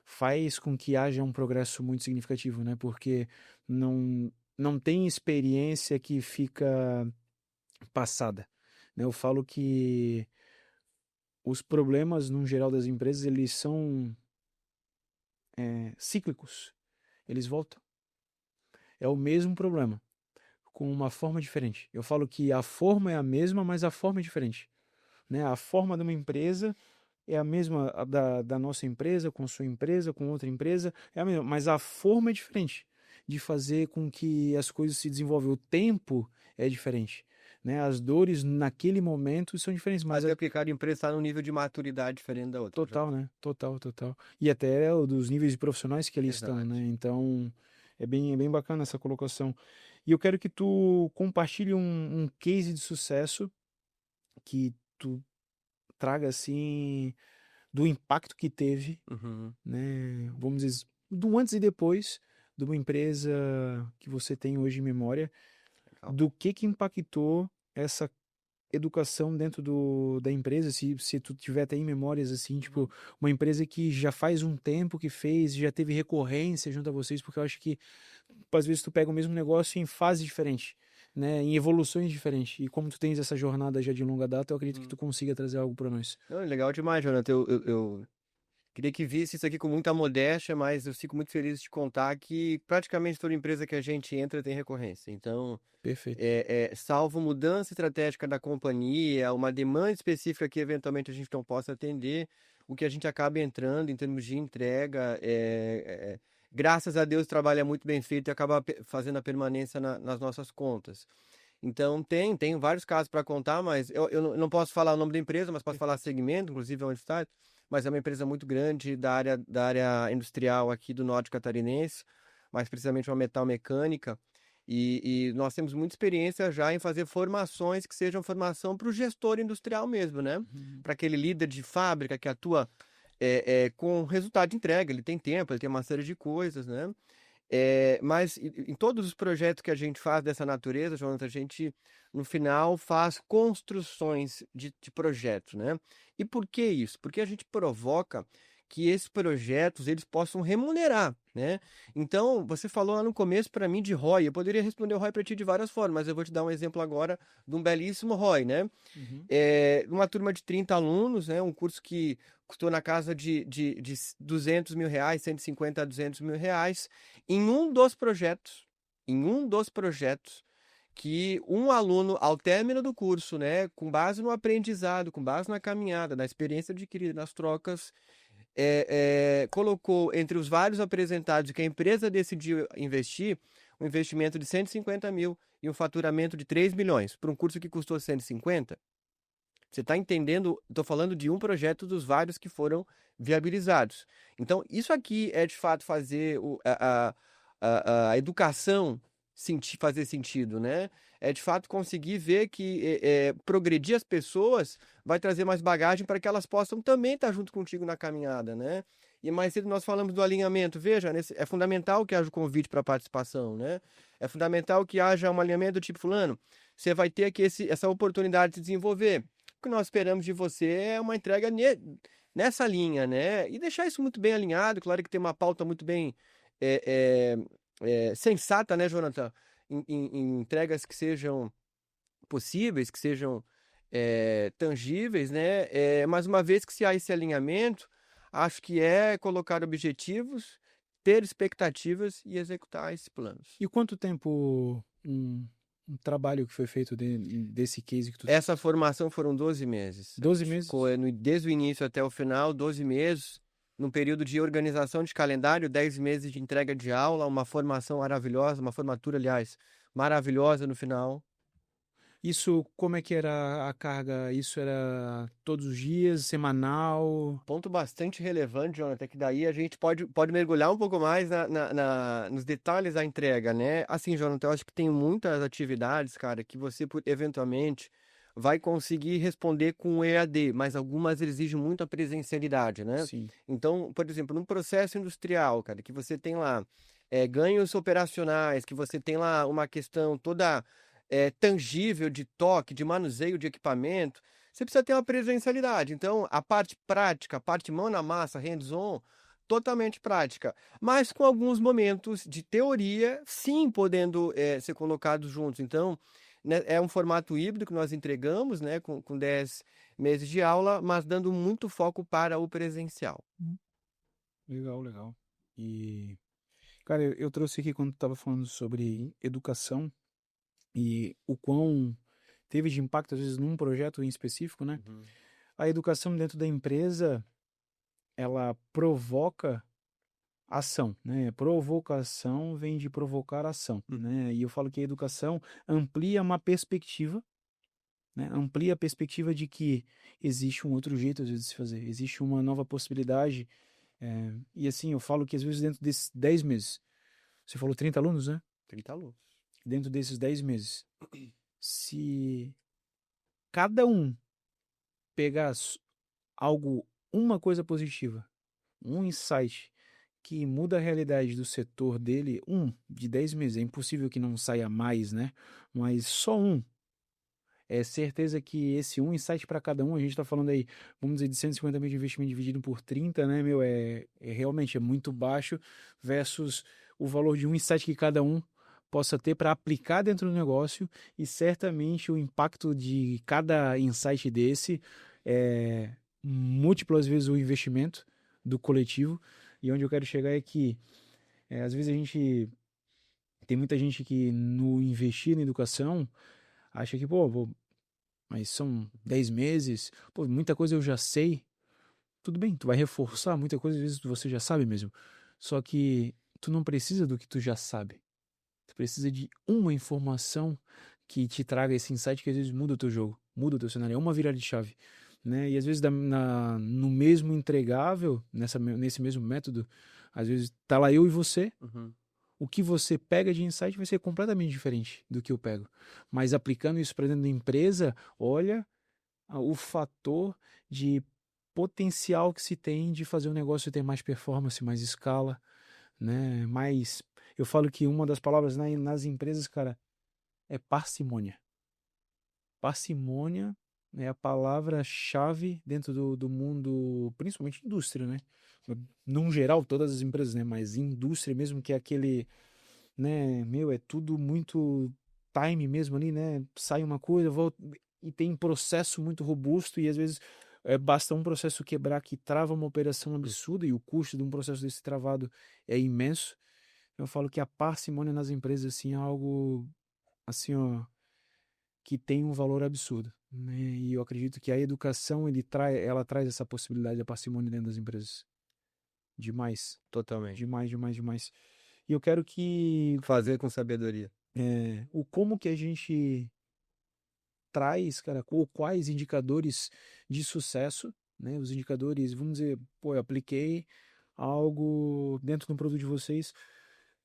faz com que haja um progresso muito significativo, né? Porque não tem experiência que fica passada, né? Eu falo que os problemas, no geral, das empresas, eles são cíclicos. Eles voltam. É o mesmo problema, com uma forma diferente. Eu falo que a forma é a mesma, mas a forma é diferente, né? A forma de uma empresa é a mesma da nossa empresa, com sua empresa, com outra empresa, é a mesma, mas a forma é diferente de fazer com que as coisas se desenvolvam. O tempo é diferente, né? As dores naquele momento são diferentes, mas Até porque cada empresa está num nível de maturidade diferente da outra, total, Jonathan. né? Total, total. E até o dos níveis de profissionais que ali estão, Exato. né? Então, é bem bacana essa colocação. E eu quero que tu compartilhe um case de sucesso que tu traga, assim, do impacto que teve, Uhum. né? Vamos dizer, do antes e depois de uma empresa que você tem hoje em memória, Legal. do que impactou essa educação dentro da empresa, se tu tiver até em memórias assim, tipo, Uhum. uma empresa que já faz um tempo que fez, já teve recorrência junto a vocês, porque eu acho que às vezes tu pega o mesmo negócio em fase diferente, né, em evoluções diferentes. E como tu tens essa jornada já de longa data, eu acredito que tu Uhum. consiga trazer algo para nós. Não, é legal demais, Jonathan. Eu queria que visse isso aqui com muita modéstia, mas eu fico muito feliz de contar que praticamente toda empresa que a gente entra tem recorrência. Então, Perfeito. salvo mudança estratégica da companhia, uma demanda específica que eventualmente a gente não possa atender, o que a gente acaba entrando em termos de entrega, graças a Deus o trabalho é muito bem feito e acaba fazendo a permanência nas nossas contas. Então, tem vários casos para contar, mas eu não posso falar o nome da empresa, mas posso falar Perfeito. segmento, inclusive onde está, mas é uma empresa muito grande da área industrial aqui do norte catarinense, mais precisamente uma metal mecânica, e nós temos muita experiência já em fazer formações que sejam formação para o gestor industrial mesmo, né? Uhum. Para aquele líder de fábrica que atua com resultado de entrega, ele tem tempo, ele tem uma série de coisas, né? Mas em todos os projetos que a gente faz dessa natureza, Jonathan, a gente, no final, faz construções de projetos, né? E por que isso? Porque a gente provoca que esses projetos eles possam remunerar, né? Então, você falou lá no começo para mim de ROI. Eu poderia responder o ROI para ti de várias formas, mas eu vou te dar um exemplo agora de um belíssimo ROI, né? Uhum. Uma turma de 30 alunos, né? Um curso que custou na casa de 200 mil reais, 150 a 200 mil reais, em um dos projetos, que um aluno, ao término do curso, né, com base no aprendizado, com base na caminhada, na experiência adquirida, nas trocas, colocou entre os vários apresentados que a empresa decidiu investir, um investimento de 150 mil e um faturamento de 3 milhões, para um curso que custou 150. Você está entendendo? Estou falando de um projeto dos vários que foram viabilizados. Então, isso aqui é de fato fazer a educação fazer sentido, né? É de fato conseguir ver que progredir as pessoas vai trazer mais bagagem para que elas possam também estar junto contigo na caminhada, né? E mais cedo nós falamos do alinhamento. Veja, é fundamental que haja o convite para participação, né? É fundamental que haja um alinhamento do tipo, fulano, você vai ter aqui essa oportunidade de se desenvolver. O que nós esperamos de você é uma entrega nessa linha, né? E deixar isso muito bem alinhado, claro que tem uma pauta muito bem é, sensata, né, Jonathan? Em entregas que sejam possíveis, que sejam tangíveis, né? Mas uma vez que se há esse alinhamento, acho que é colocar objetivos, ter expectativas e executar esses planos. E quanto tempo um trabalho que foi feito desse case que tu Essa formação foram 12 meses. 12 meses? Desde o início até o final, 12 meses, num período de organização de calendário, 10 meses de entrega de aula, uma formação maravilhosa, uma formatura, aliás, maravilhosa no final. Isso, como é que era a carga? Isso era todos os dias, semanal? Ponto bastante relevante, Jonathan, que daí a gente pode mergulhar um pouco mais nos detalhes da entrega, né? Assim, Jonathan, eu acho que tem muitas atividades, cara, que você eventualmente vai conseguir responder com o EAD, mas algumas exigem muita presencialidade, né? Sim. Então, por exemplo, num processo industrial, cara, que você tem lá ganhos operacionais, que você tem lá uma questão toda tangível de toque, de manuseio de equipamento, você precisa ter uma presencialidade. Então, a parte prática, a parte mão na massa, hands-on, totalmente prática, mas com alguns momentos de teoria, sim, podendo ser colocados juntos. Então, né, é um formato híbrido que nós entregamos, né, com 10 meses de aula, mas dando muito foco para o presencial. Legal, legal. E, cara, eu trouxe aqui quando tu estava falando sobre educação e o quão teve de impacto, às vezes, num projeto em específico, né? Uhum. A educação dentro da empresa, ela provoca ação, né? Provocação vem de provocar ação, né? E eu falo que a educação amplia uma perspectiva, né? Amplia a perspectiva de que existe um outro jeito, às vezes, de se fazer, existe uma nova possibilidade. E assim, eu falo que às vezes dentro desses 10 meses, você falou 30 alunos, né? 30 alunos. Dentro desses 10 meses, se cada um pegar algo, uma coisa positiva, um insight que muda a realidade do setor dele, de 10 meses, é impossível que não saia mais, né? Mas só um. É certeza que esse um insight para cada um, a gente está falando aí, vamos dizer, de 150 mil de investimento dividido por 30, né, meu? Realmente é muito baixo versus o valor de um insight que cada um possa ter para aplicar dentro do negócio e certamente o impacto de cada insight desse é múltiplas vezes o investimento do coletivo. E onde eu quero chegar é que às vezes a gente tem muita gente que no investir na educação acha que, pô, mas são 10 meses, pô, muita coisa eu já sei. Tudo bem, tu vai reforçar, muita coisa às vezes você já sabe mesmo. Só que tu não precisa do que tu já sabe. Tu precisa de uma informação que te traga esse insight que às vezes muda o teu jogo, muda o teu cenário, é uma virada de chave, né? E às vezes no mesmo entregável, nesse mesmo método, às vezes tá lá eu e você, Uhum. o que você pega de insight vai ser completamente diferente do que eu pego. Mas aplicando isso para dentro da empresa, olha o fator de potencial que se tem de fazer o negócio ter mais performance, mais escala, né? Mais, eu falo que uma das palavras nas empresas, cara, é parcimônia. Parcimônia é a palavra-chave dentro do mundo, principalmente indústria, né? Num geral, todas as empresas, né? Mas indústria mesmo, que é aquele, né? Meu, é tudo muito time mesmo ali, né? Sai uma coisa, volta, e tem processo muito robusto e às vezes basta um processo quebrar que trava uma operação absurda e o custo de um processo desse travado é imenso. Eu falo que a parcimônia nas empresas assim é algo assim, ó, que tem um valor absurdo, né? E eu acredito que a educação ela traz essa possibilidade da parcimônia dentro das empresas. Demais, Totalmente. demais, demais, demais. E eu quero que Fazer com sabedoria. o como que a gente traz, cara, ou quais indicadores de sucesso, né? Os indicadores, vamos dizer, pô, eu apliquei algo dentro do produto de vocês.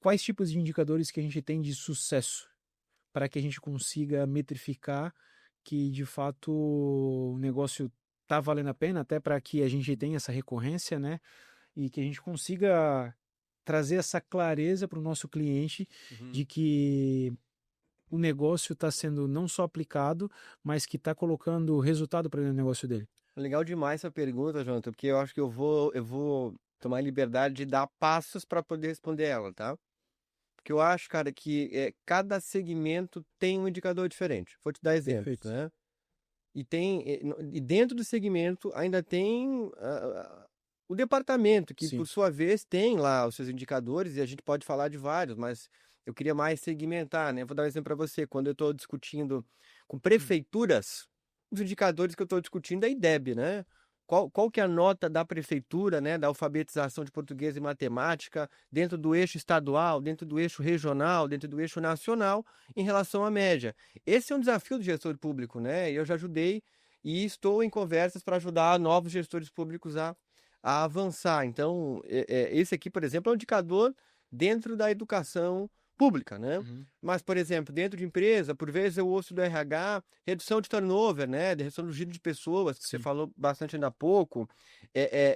Quais tipos de indicadores que a gente tem de sucesso para que a gente consiga metrificar que de fato o negócio tá valendo a pena, até para que a gente tenha essa recorrência, né? E que a gente consiga trazer essa clareza para o nosso cliente Uhum. de que o negócio está sendo não só aplicado, mas que está colocando resultado para o negócio dele. Legal demais essa pergunta, Jonathan, porque eu acho que eu vou tomar liberdade de dar passos para poder responder ela, tá? Porque eu acho, cara, que cada segmento tem um indicador diferente. Vou te dar exemplos, Perfeito. né? E dentro do segmento ainda tem o departamento, que por Sim. sua vez tem lá os seus indicadores, e a gente pode falar de vários, mas eu queria mais segmentar, né? Vou dar um exemplo para você. Quando eu estou discutindo com Hum. prefeituras, os indicadores que eu estou discutindo é IDEB, né? Qual que é a nota da prefeitura, né, da alfabetização de português e matemática dentro do eixo estadual, dentro do eixo regional, dentro do eixo nacional, em relação à média? Esse é um desafio do gestor público, né? E eu já ajudei e estou em conversas para ajudar novos gestores públicos a avançar. Então, esse aqui, por exemplo, é um indicador dentro da educação pública, né? Uhum. Mas, por exemplo, dentro de empresa, por vezes eu ouço do RH redução de turnover, né? De redução do giro de pessoas, que você Sim. falou bastante ainda há pouco,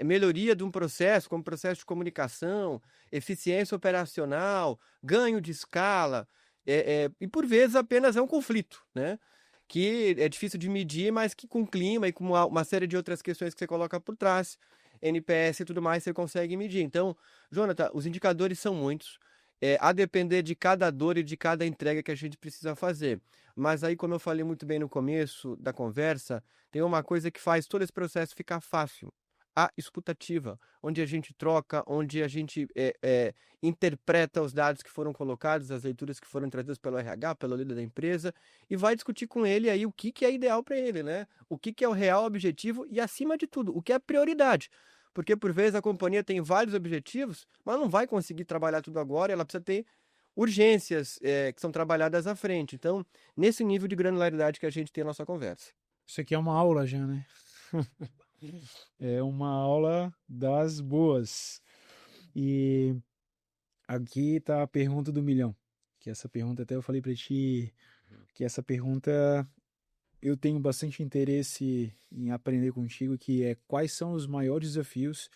melhoria de um processo, como processo de comunicação, eficiência operacional, ganho de escala, e por vezes apenas é um conflito, né? Que é difícil de medir, mas que com clima e com uma série de outras questões que você coloca por trás, NPS e tudo mais, você consegue medir. Então, Jonathan, os indicadores são muitos, a depender de cada dor e de cada entrega que a gente precisa fazer. Mas aí, como eu falei muito bem no começo da conversa, tem uma coisa que faz todo esse processo ficar fácil. A escutativa, onde a gente troca, onde a gente interpreta os dados que foram colocados, as leituras que foram trazidas pelo RH, pelo líder da empresa, e vai discutir com ele aí o que que é ideal para ele, né? O que que é o real objetivo e, acima de tudo, o que é prioridade. Porque, por vezes, a companhia tem vários objetivos, mas não vai conseguir trabalhar tudo agora, ela precisa ter urgências, que são trabalhadas à frente. Então, nesse nível de granularidade que a gente tem a nossa conversa. Isso aqui é uma aula já, né? É uma aula das boas. E aqui tá a pergunta do milhão. Que essa pergunta até eu falei pra ti que essa pergunta eu tenho bastante interesse em aprender contigo, que é quais são os maiores desafios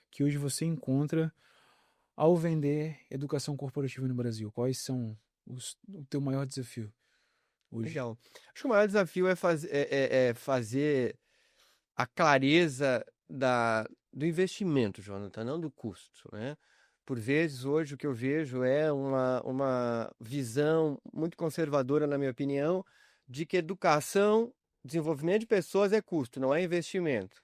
que hoje você encontra ao vender educação corporativa no Brasil? Quais são o teu maior desafio hoje? Legal. Acho que o maior desafio é fazer a clareza do investimento, Jonathan, não do custo, né? Por vezes, hoje, o que eu vejo é uma visão muito conservadora, na minha opinião, de que educação, desenvolvimento de pessoas é custo, não é investimento.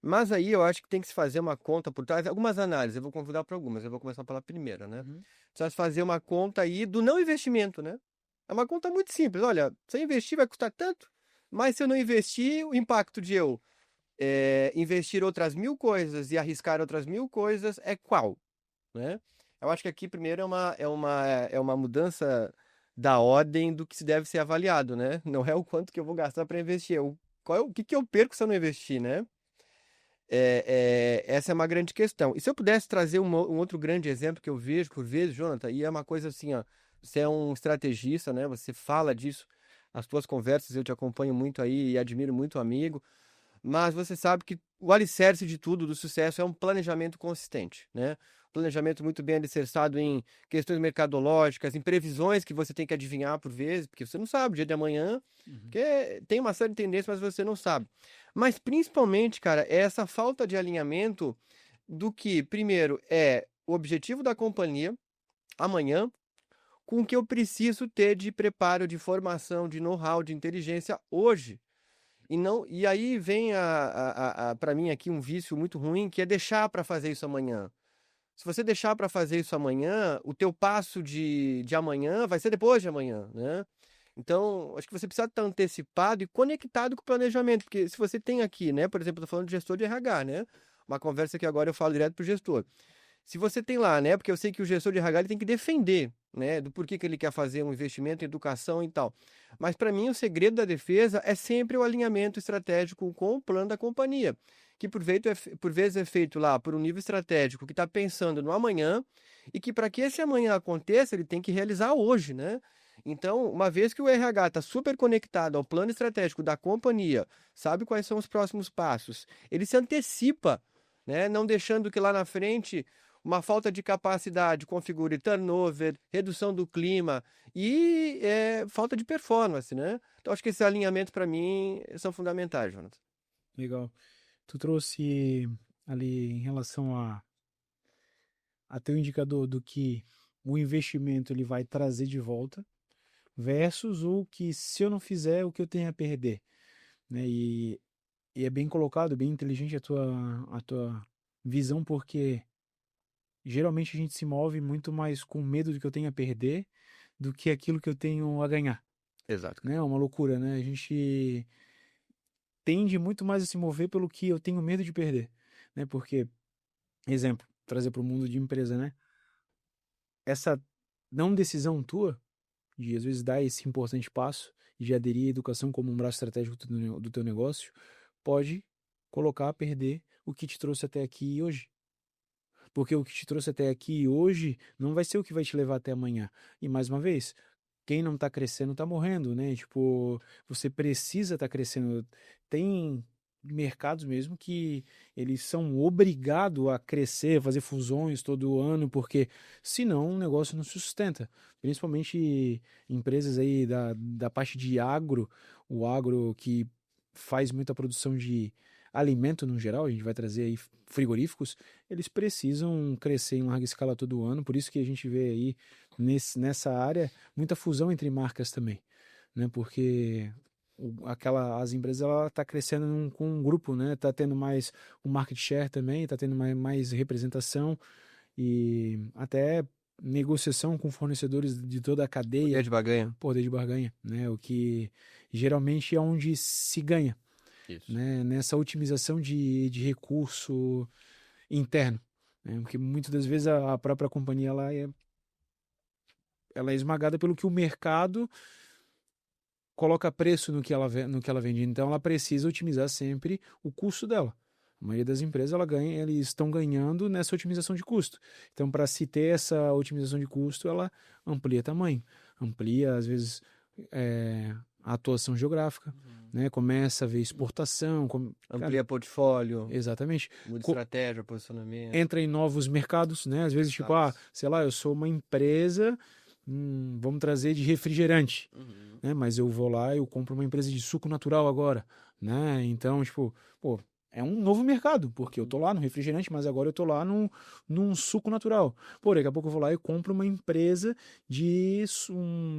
Mas aí eu acho que tem que se fazer uma conta por trás, algumas análises, eu vou convidar para algumas, eu vou começar pela primeira, né? Uhum. Precisa se fazer uma conta aí do não investimento, né? É uma conta muito simples, olha, se eu investir vai custar tanto, mas se eu não investir, o impacto de eu investir outras 1.000 coisas e arriscar outras 1.000 coisas é qual, né? Eu acho que aqui primeiro é uma mudança da ordem do que se deve ser avaliado, né? Não é o quanto que eu vou gastar para investir, o que que eu perco se eu não investir, né? Essa é uma grande questão. E se eu pudesse trazer um outro grande exemplo que eu vejo por vezes, Jonathan, e é uma coisa assim, ó, você é um estrategista, né? Você fala disso, as tuas conversas eu te acompanho muito aí e admiro muito o amigo, mas você sabe que o alicerce de tudo, do sucesso, é um planejamento consistente, né? Planejamento muito bem alicerçado em questões mercadológicas, em previsões que você tem que adivinhar por vezes, porque você não sabe o dia de amanhã, Uhum. porque tem uma série de tendências, mas você não sabe. Mas principalmente, cara, é essa falta de alinhamento do que, primeiro, é o objetivo da companhia amanhã, com o que eu preciso ter de preparo, de formação, de know-how, de inteligência hoje. E aí vem para mim aqui um vício muito ruim, que é deixar para fazer isso amanhã. Se você deixar para fazer isso amanhã, o teu passo de amanhã vai ser depois de amanhã, né? Então, acho que você precisa estar antecipado e conectado com o planejamento, porque se você tem aqui, né, por exemplo, eu tô falando de gestor de RH, né? Uma conversa que agora eu falo direto pro gestor. Se você tem lá, né? Porque eu sei que o gestor de RH ele tem que defender, né? Do porquê que ele quer fazer um investimento em educação e tal. Mas para mim o segredo da defesa é sempre o alinhamento estratégico com o plano da companhia, que por vezes é feito lá por um nível estratégico que está pensando no amanhã e que para que esse amanhã aconteça ele tem que realizar hoje, né? Então, uma vez que o RH está super conectado ao plano estratégico da companhia, sabe quais são os próximos passos, ele se antecipa, né? Não deixando que lá na frente uma falta de capacidade configure turnover, redução do clima e falta de performance, né? Então, acho que esses alinhamentos, para mim, são fundamentais, Jonathan. Legal. Tu trouxe ali em relação a teu indicador do que o investimento ele vai trazer de volta versus o que se eu não fizer, o que eu tenho a perder, né? E é bem colocado, bem inteligente a tua Visão porque geralmente a gente se move muito mais com medo do que eu tenho a perder do que aquilo que eu tenho a ganhar, Exato, né? cara. É uma loucura, né? A gente tende muito mais a se mover pelo que eu tenho medo de perder, né? Porque, exemplo, trazer para o mundo de empresa, né? Essa não decisão tua de às vezes dar esse importante passo e de aderir à educação como um braço estratégico do teu negócio pode colocar a perder o que te trouxe até aqui hoje. Porque o que te trouxe até aqui hoje não vai ser o que vai te levar até amanhã. E mais uma vez, quem não tá crescendo tá morrendo, né? Tipo, você precisa estar crescendo. Tem mercados mesmo que eles são obrigados a crescer, a fazer fusões todo ano, porque senão o negócio não se sustenta. Principalmente empresas aí da parte de agro, o agro que faz muita produção de alimento no geral, a gente vai trazer aí frigoríficos, eles precisam crescer em larga escala todo ano, por isso que a gente vê aí nessa área muita fusão entre marcas também, né? Porque as empresas ela tá crescendo com um grupo, né? Tá tendo mais um market share também, tá tendo mais representação e até negociação com fornecedores de toda a Poder cadeia, de barganha. poder de barganha, né? O que geralmente é onde se ganha, Isso. né? Nessa otimização de recurso interno, né? Porque muitas das vezes a própria companhia ela é esmagada pelo que o mercado coloca preço no que ela vende. Então ela precisa otimizar sempre o custo dela. A maioria das empresas eles estão ganhando nessa otimização de custo. Então, para se ter essa otimização de custo, ela amplia tamanho, amplia, às vezes, a atuação geográfica, né? Começa a ver exportação. Cara, Amplia portfólio, exatamente. muda estratégia, posicionamento. Entra em novos mercados, né? Às vezes, tipo, Exato. sei lá, eu sou uma empresa, vamos trazer de refrigerante, Uhum. né? Mas eu vou lá e eu compro uma empresa de suco natural agora, né? Então, tipo, pô, é um novo mercado, porque eu tô lá no refrigerante, mas agora eu tô lá num suco natural. Pô, daqui a pouco eu vou lá e compro uma empresa de,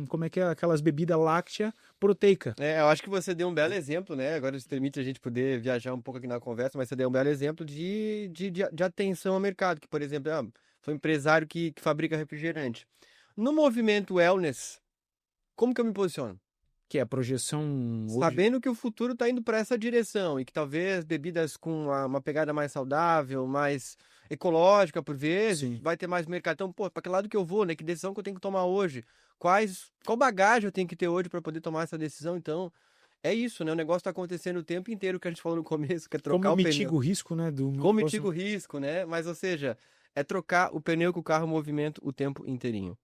como é que é, aquelas bebidas láctea proteica. Eu acho que você deu um belo exemplo, né? Agora isso permite a gente poder viajar um pouco aqui na conversa, mas você deu um belo exemplo de atenção ao mercado, que, por exemplo, foi um empresário que fabrica refrigerante. No movimento wellness, como que eu me posiciono? Que é a projeção hoje. Sabendo que o futuro está indo para essa direção e que talvez bebidas com uma pegada mais saudável, mais ecológica por vezes, Sim. vai ter mais mercado. Então, pô, para que lado que eu vou, né? Que decisão que eu tenho que tomar hoje? Qual bagagem eu tenho que ter hoje para poder tomar essa decisão? Então, é isso, né? O negócio está acontecendo o tempo inteiro que a gente falou no começo, que é Como trocar eu o pneu. mitigo o risco, né, do meu Como negócio? mitiga o risco, né? Mas, ou seja, é trocar o pneu que o carro movimenta o tempo inteirinho.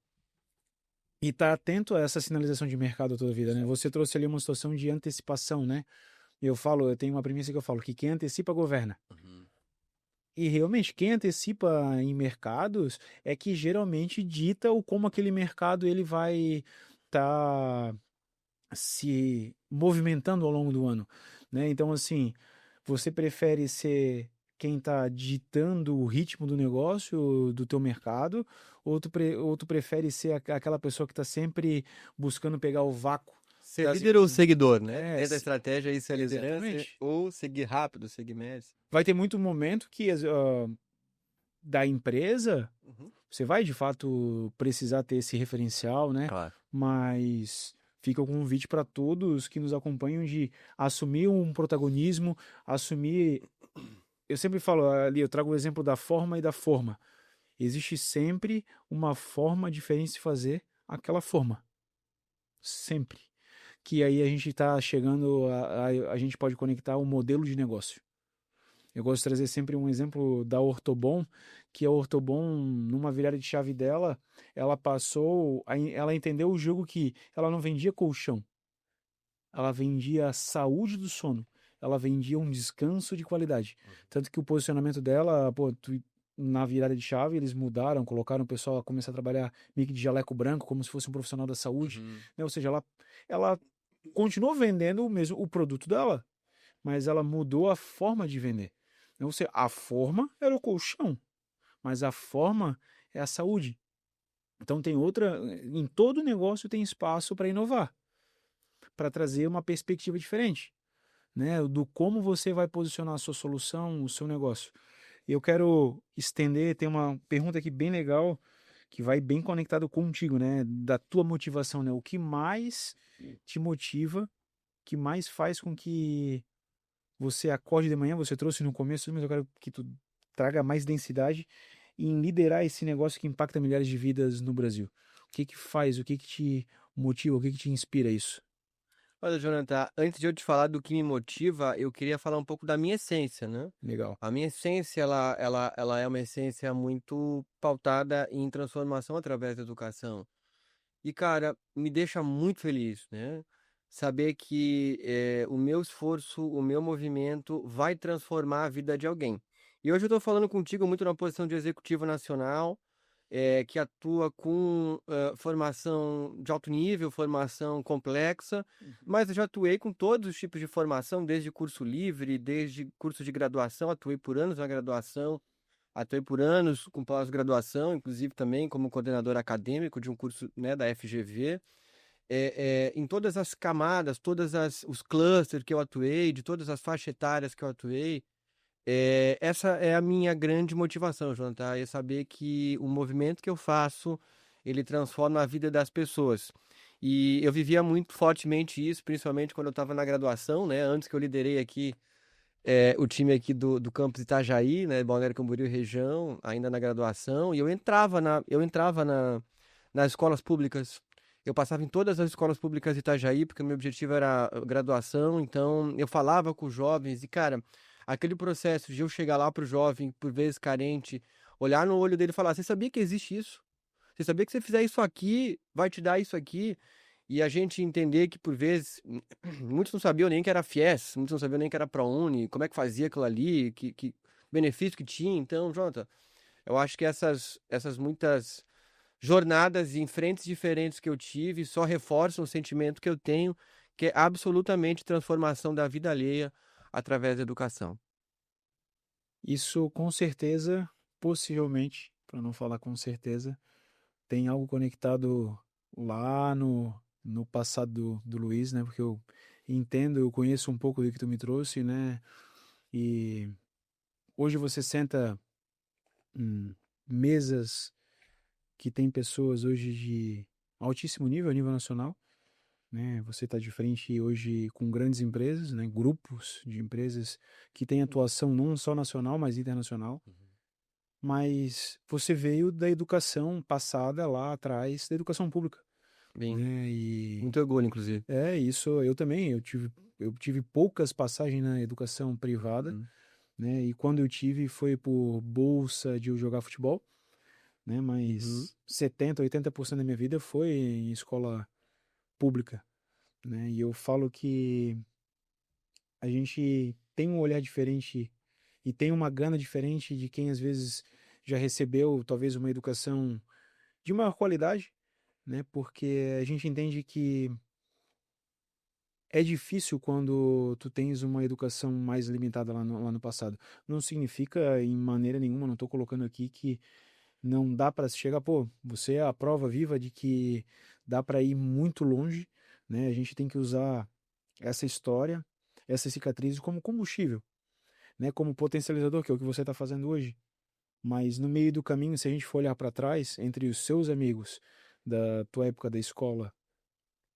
E tá atento a essa sinalização de mercado toda a vida, né? Isso aí. Você trouxe ali uma situação de antecipação, né? Eu tenho uma premissa que eu falo que quem antecipa governa. Uhum. E realmente, quem antecipa em mercados é que geralmente dita o como aquele mercado ele vai estar se movimentando ao longo do ano, né? Então, assim, você prefere ser quem está ditando o ritmo do negócio, do teu mercado, ou tu prefere ser aquela pessoa que está sempre buscando pegar o vácuo Ser das líder ou empresas? seguidor, né? É, Dentro da estratégia, isso é liderança, exatamente. ou seguir rápido, seguir médio. Vai ter muito momento que da empresa Uhum. você vai de fato precisar ter esse referencial, né? Claro. Mas fica o convite para todos que nos acompanham de assumir um protagonismo, assumir. Eu sempre falo ali, eu trago o exemplo da forma e da forma. Existe sempre uma forma diferente de fazer aquela forma. Sempre. Que aí a gente está chegando, a gente pode conectar o modelo de negócio. Eu gosto de trazer sempre um exemplo da Ortobon, que a Ortobon, numa virada de chave dela, ela entendeu o jogo que ela não vendia colchão, ela vendia a saúde do sono, ela vendia um descanso de qualidade. Tanto que o posicionamento dela, pô, na virada de chave, eles mudaram, colocaram o pessoal a começar a trabalhar meio que de jaleco branco, como se fosse um profissional da saúde, Uhum. né? Ou seja, ela continuou vendendo o mesmo o produto dela, mas ela mudou a forma de vender. Ou seja, a forma era o colchão, mas a forma é a saúde. Então tem outra, em todo negócio tem espaço para inovar, para trazer uma perspectiva diferente, né? Do como você vai posicionar a sua solução, o seu negócio. Eu quero estender, tem uma pergunta aqui bem legal, que vai bem conectado contigo, né? Da tua motivação, né? O que mais te motiva, que mais faz com que você acorde de manhã, você trouxe no começo, mas eu quero que tu traga mais densidade em liderar esse negócio que impacta milhares de vidas no Brasil. O que que faz, o que que te motiva, o que que te inspira isso? Olha, Jonathan, antes de eu te falar do que me motiva, eu queria falar um pouco da minha essência, né? Legal. A minha essência, ela é uma essência muito pautada em transformação através da educação. E, cara, me deixa muito feliz, né? Saber que o meu esforço, o meu movimento vai transformar a vida de alguém. E hoje eu estou falando contigo muito na posição de executivo nacional, que atua com formação de alto nível, formação complexa, mas eu já atuei com todos os tipos de formação, desde curso livre, desde curso de graduação, atuei por anos na graduação, atuei por anos com pós-graduação, inclusive também como coordenador acadêmico de um curso, né, da FGV. Em todas as camadas, os clusters que eu atuei, de todas as faixas etárias que eu atuei, essa é a minha grande motivação, Jonathan, é saber que o movimento que eu faço, ele transforma a vida das pessoas. E eu vivia muito fortemente isso, principalmente quando eu estava na graduação, né? Antes que eu liderei aqui o time aqui do campus Itajaí, né? Balneário Camboriú e região, ainda na graduação, e eu entrava nas escolas públicas. Eu passava em todas as escolas públicas de Itajaí, porque o meu objetivo era graduação, então eu falava com os jovens e, cara, aquele processo de eu chegar lá pro jovem, por vezes carente, olhar no olho dele e falar: Você sabia que existe isso? Você sabia que se você fizer isso aqui, vai te dar isso aqui? E a gente entender que, por vezes, muitos não sabiam nem que era FIES, muitos não sabiam nem que era ProUni, como é que fazia aquilo ali, que benefício que tinha. Então, Jonathan, eu acho que essas muitas jornadas em frentes diferentes que eu tive só reforçam o sentimento que eu tenho, que é absolutamente transformação da vida alheia através da educação. Isso com certeza, possivelmente, para não falar com certeza, tem algo conectado lá no passado do Luiz, né? Porque eu entendo, eu conheço um pouco do que tu me trouxe, né? E hoje você senta em mesas que tem pessoas hoje de altíssimo nível, a nível nacional, né? Você está de frente hoje com grandes empresas, né? Grupos de empresas que têm atuação não só nacional, mas internacional. Mas você veio da educação passada lá atrás, da educação pública, Bem, né? E muito orgulho, inclusive. isso eu também, eu tive poucas passagens na educação privada, Uhum. né? E quando eu tive foi por bolsa de eu jogar futebol, né? Uhum. Mas 70, 80% da minha vida foi em escola pública, né? E eu falo que a gente tem um olhar diferente e tem uma gana diferente de quem às vezes já recebeu talvez uma educação de maior qualidade, né? Porque a gente entende que é difícil quando tu tens uma educação mais limitada lá no passado. Não significa em maneira nenhuma, não estou colocando aqui que não dá para chegar, pô, você é a prova viva de que dá para ir muito longe, né? A gente tem que usar essa história, essa cicatriz como combustível, né? Como potencializador, que é o que você está fazendo hoje. Mas no meio do caminho, se a gente for olhar para trás, entre os seus amigos da tua época da escola,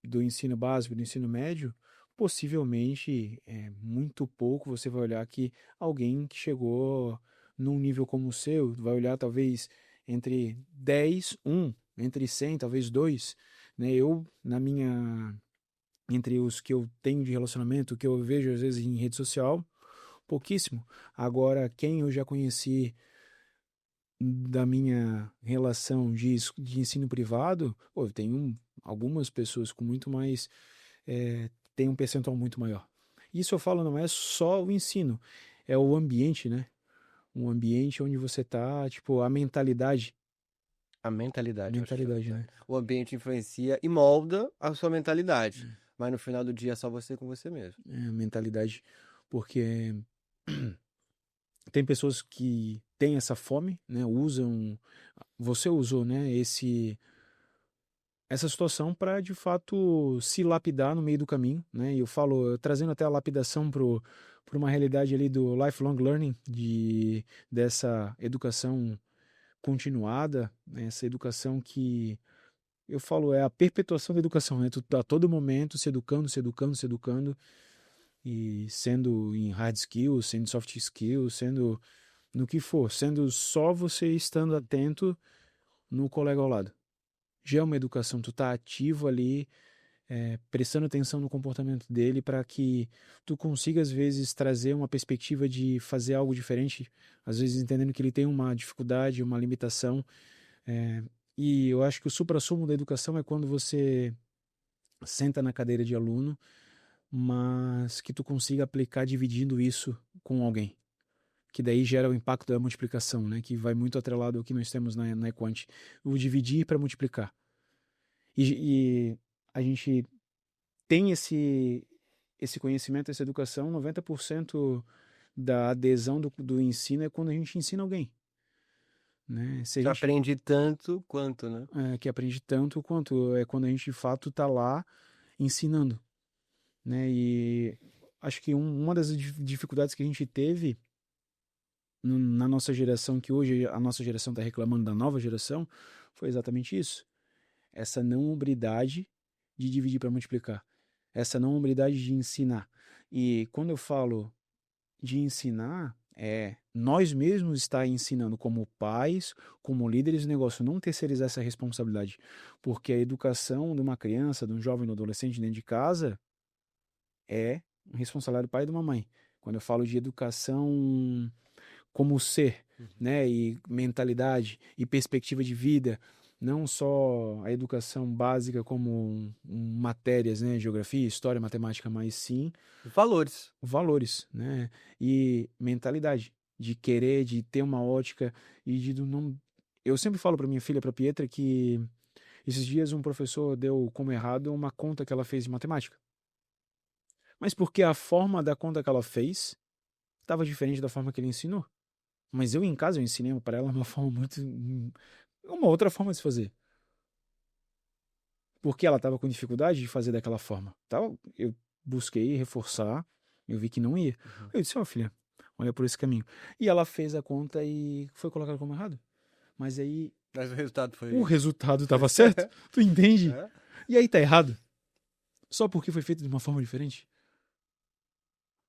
do ensino básico, do ensino médio, possivelmente, muito pouco você vai olhar que alguém que chegou num nível como o seu, vai olhar talvez entre 10 entre 100 talvez 2, né? Eu, entre os que eu tenho de relacionamento, que eu vejo às vezes em rede social, pouquíssimo. Agora, quem eu já conheci da minha relação de ensino privado, pô, eu tenho algumas pessoas com muito mais, tem um percentual muito maior. Isso eu falo não é só o ensino, é o ambiente, né? Um ambiente onde você tá, tipo, a mentalidade, A mentalidade, eu acho que mentalidade, né? o ambiente influencia e molda a sua mentalidade. Mas no final do dia é só você com você mesmo. A mentalidade, porque tem pessoas que têm essa fome, né? Usam, você usou, né? Essa situação para de fato se lapidar no meio do caminho, né? E eu falo, trazendo até a lapidação por uma realidade ali do lifelong learning, dessa educação continuada, né, essa educação que eu falo é a perpetuação da educação, né? Tu tá a todo momento se educando, se educando, se educando e sendo em hard skills, sendo soft skills, sendo no que for, sendo só você estando atento no colega ao lado. Já é uma educação, tu tá ativo ali, prestando atenção no comportamento dele para que tu consiga às vezes trazer uma perspectiva de fazer algo diferente, às vezes entendendo que ele tem uma dificuldade, uma limitação. é, e eu acho que o suprassumo da educação é quando você senta na cadeira de aluno, mas que tu consiga aplicar dividindo isso com alguém. Que daí gera o impacto da multiplicação, né? Que vai muito atrelado ao que nós temos na Equant. O dividir para multiplicar. E a gente tem esse conhecimento, essa educação, 90% da adesão do ensino é quando a gente ensina alguém. Né? Se a Já gente aprendi tanto quanto, né? que aprende tanto quanto é quando a gente de fato está lá ensinando. Né? E acho que uma das dificuldades que a gente teve na nossa geração, que hoje a nossa geração está reclamando da nova geração, foi exatamente isso. Essa não hombridade de dividir para multiplicar. Essa não hombridade de ensinar. E quando eu falo de ensinar, é nós mesmos estar ensinando como pais, como líderes do negócio, não terceirizar essa responsabilidade. Porque a educação de uma criança, de um jovem, de um adolescente dentro de casa é responsabilidade do pai e de uma mãe. Quando eu falo de educação como ser, né, e mentalidade e perspectiva de vida, não só a educação básica como matérias, né, geografia, história, matemática, mas sim Valores. valores, né, e mentalidade de querer, de ter uma ótica e de não. Eu sempre falo para minha filha, para Pietra, que esses dias um professor deu como errado uma conta que ela fez de matemática, mas porque a forma da conta que ela fez estava diferente da forma que ele ensinou. Mas eu em casa eu ensinei para ela uma forma muito. Uma outra forma de se fazer. Porque ela estava com dificuldade de fazer daquela forma. Então, eu busquei reforçar, eu vi que não ia. Uhum. Eu disse, ó, filha, olha por esse caminho. E ela fez a conta e foi colocada como errado. Mas aí Mas o resultado o foi. resultado estava certo. Tu entende? É? E aí tá errado. Só porque foi feito de uma forma diferente.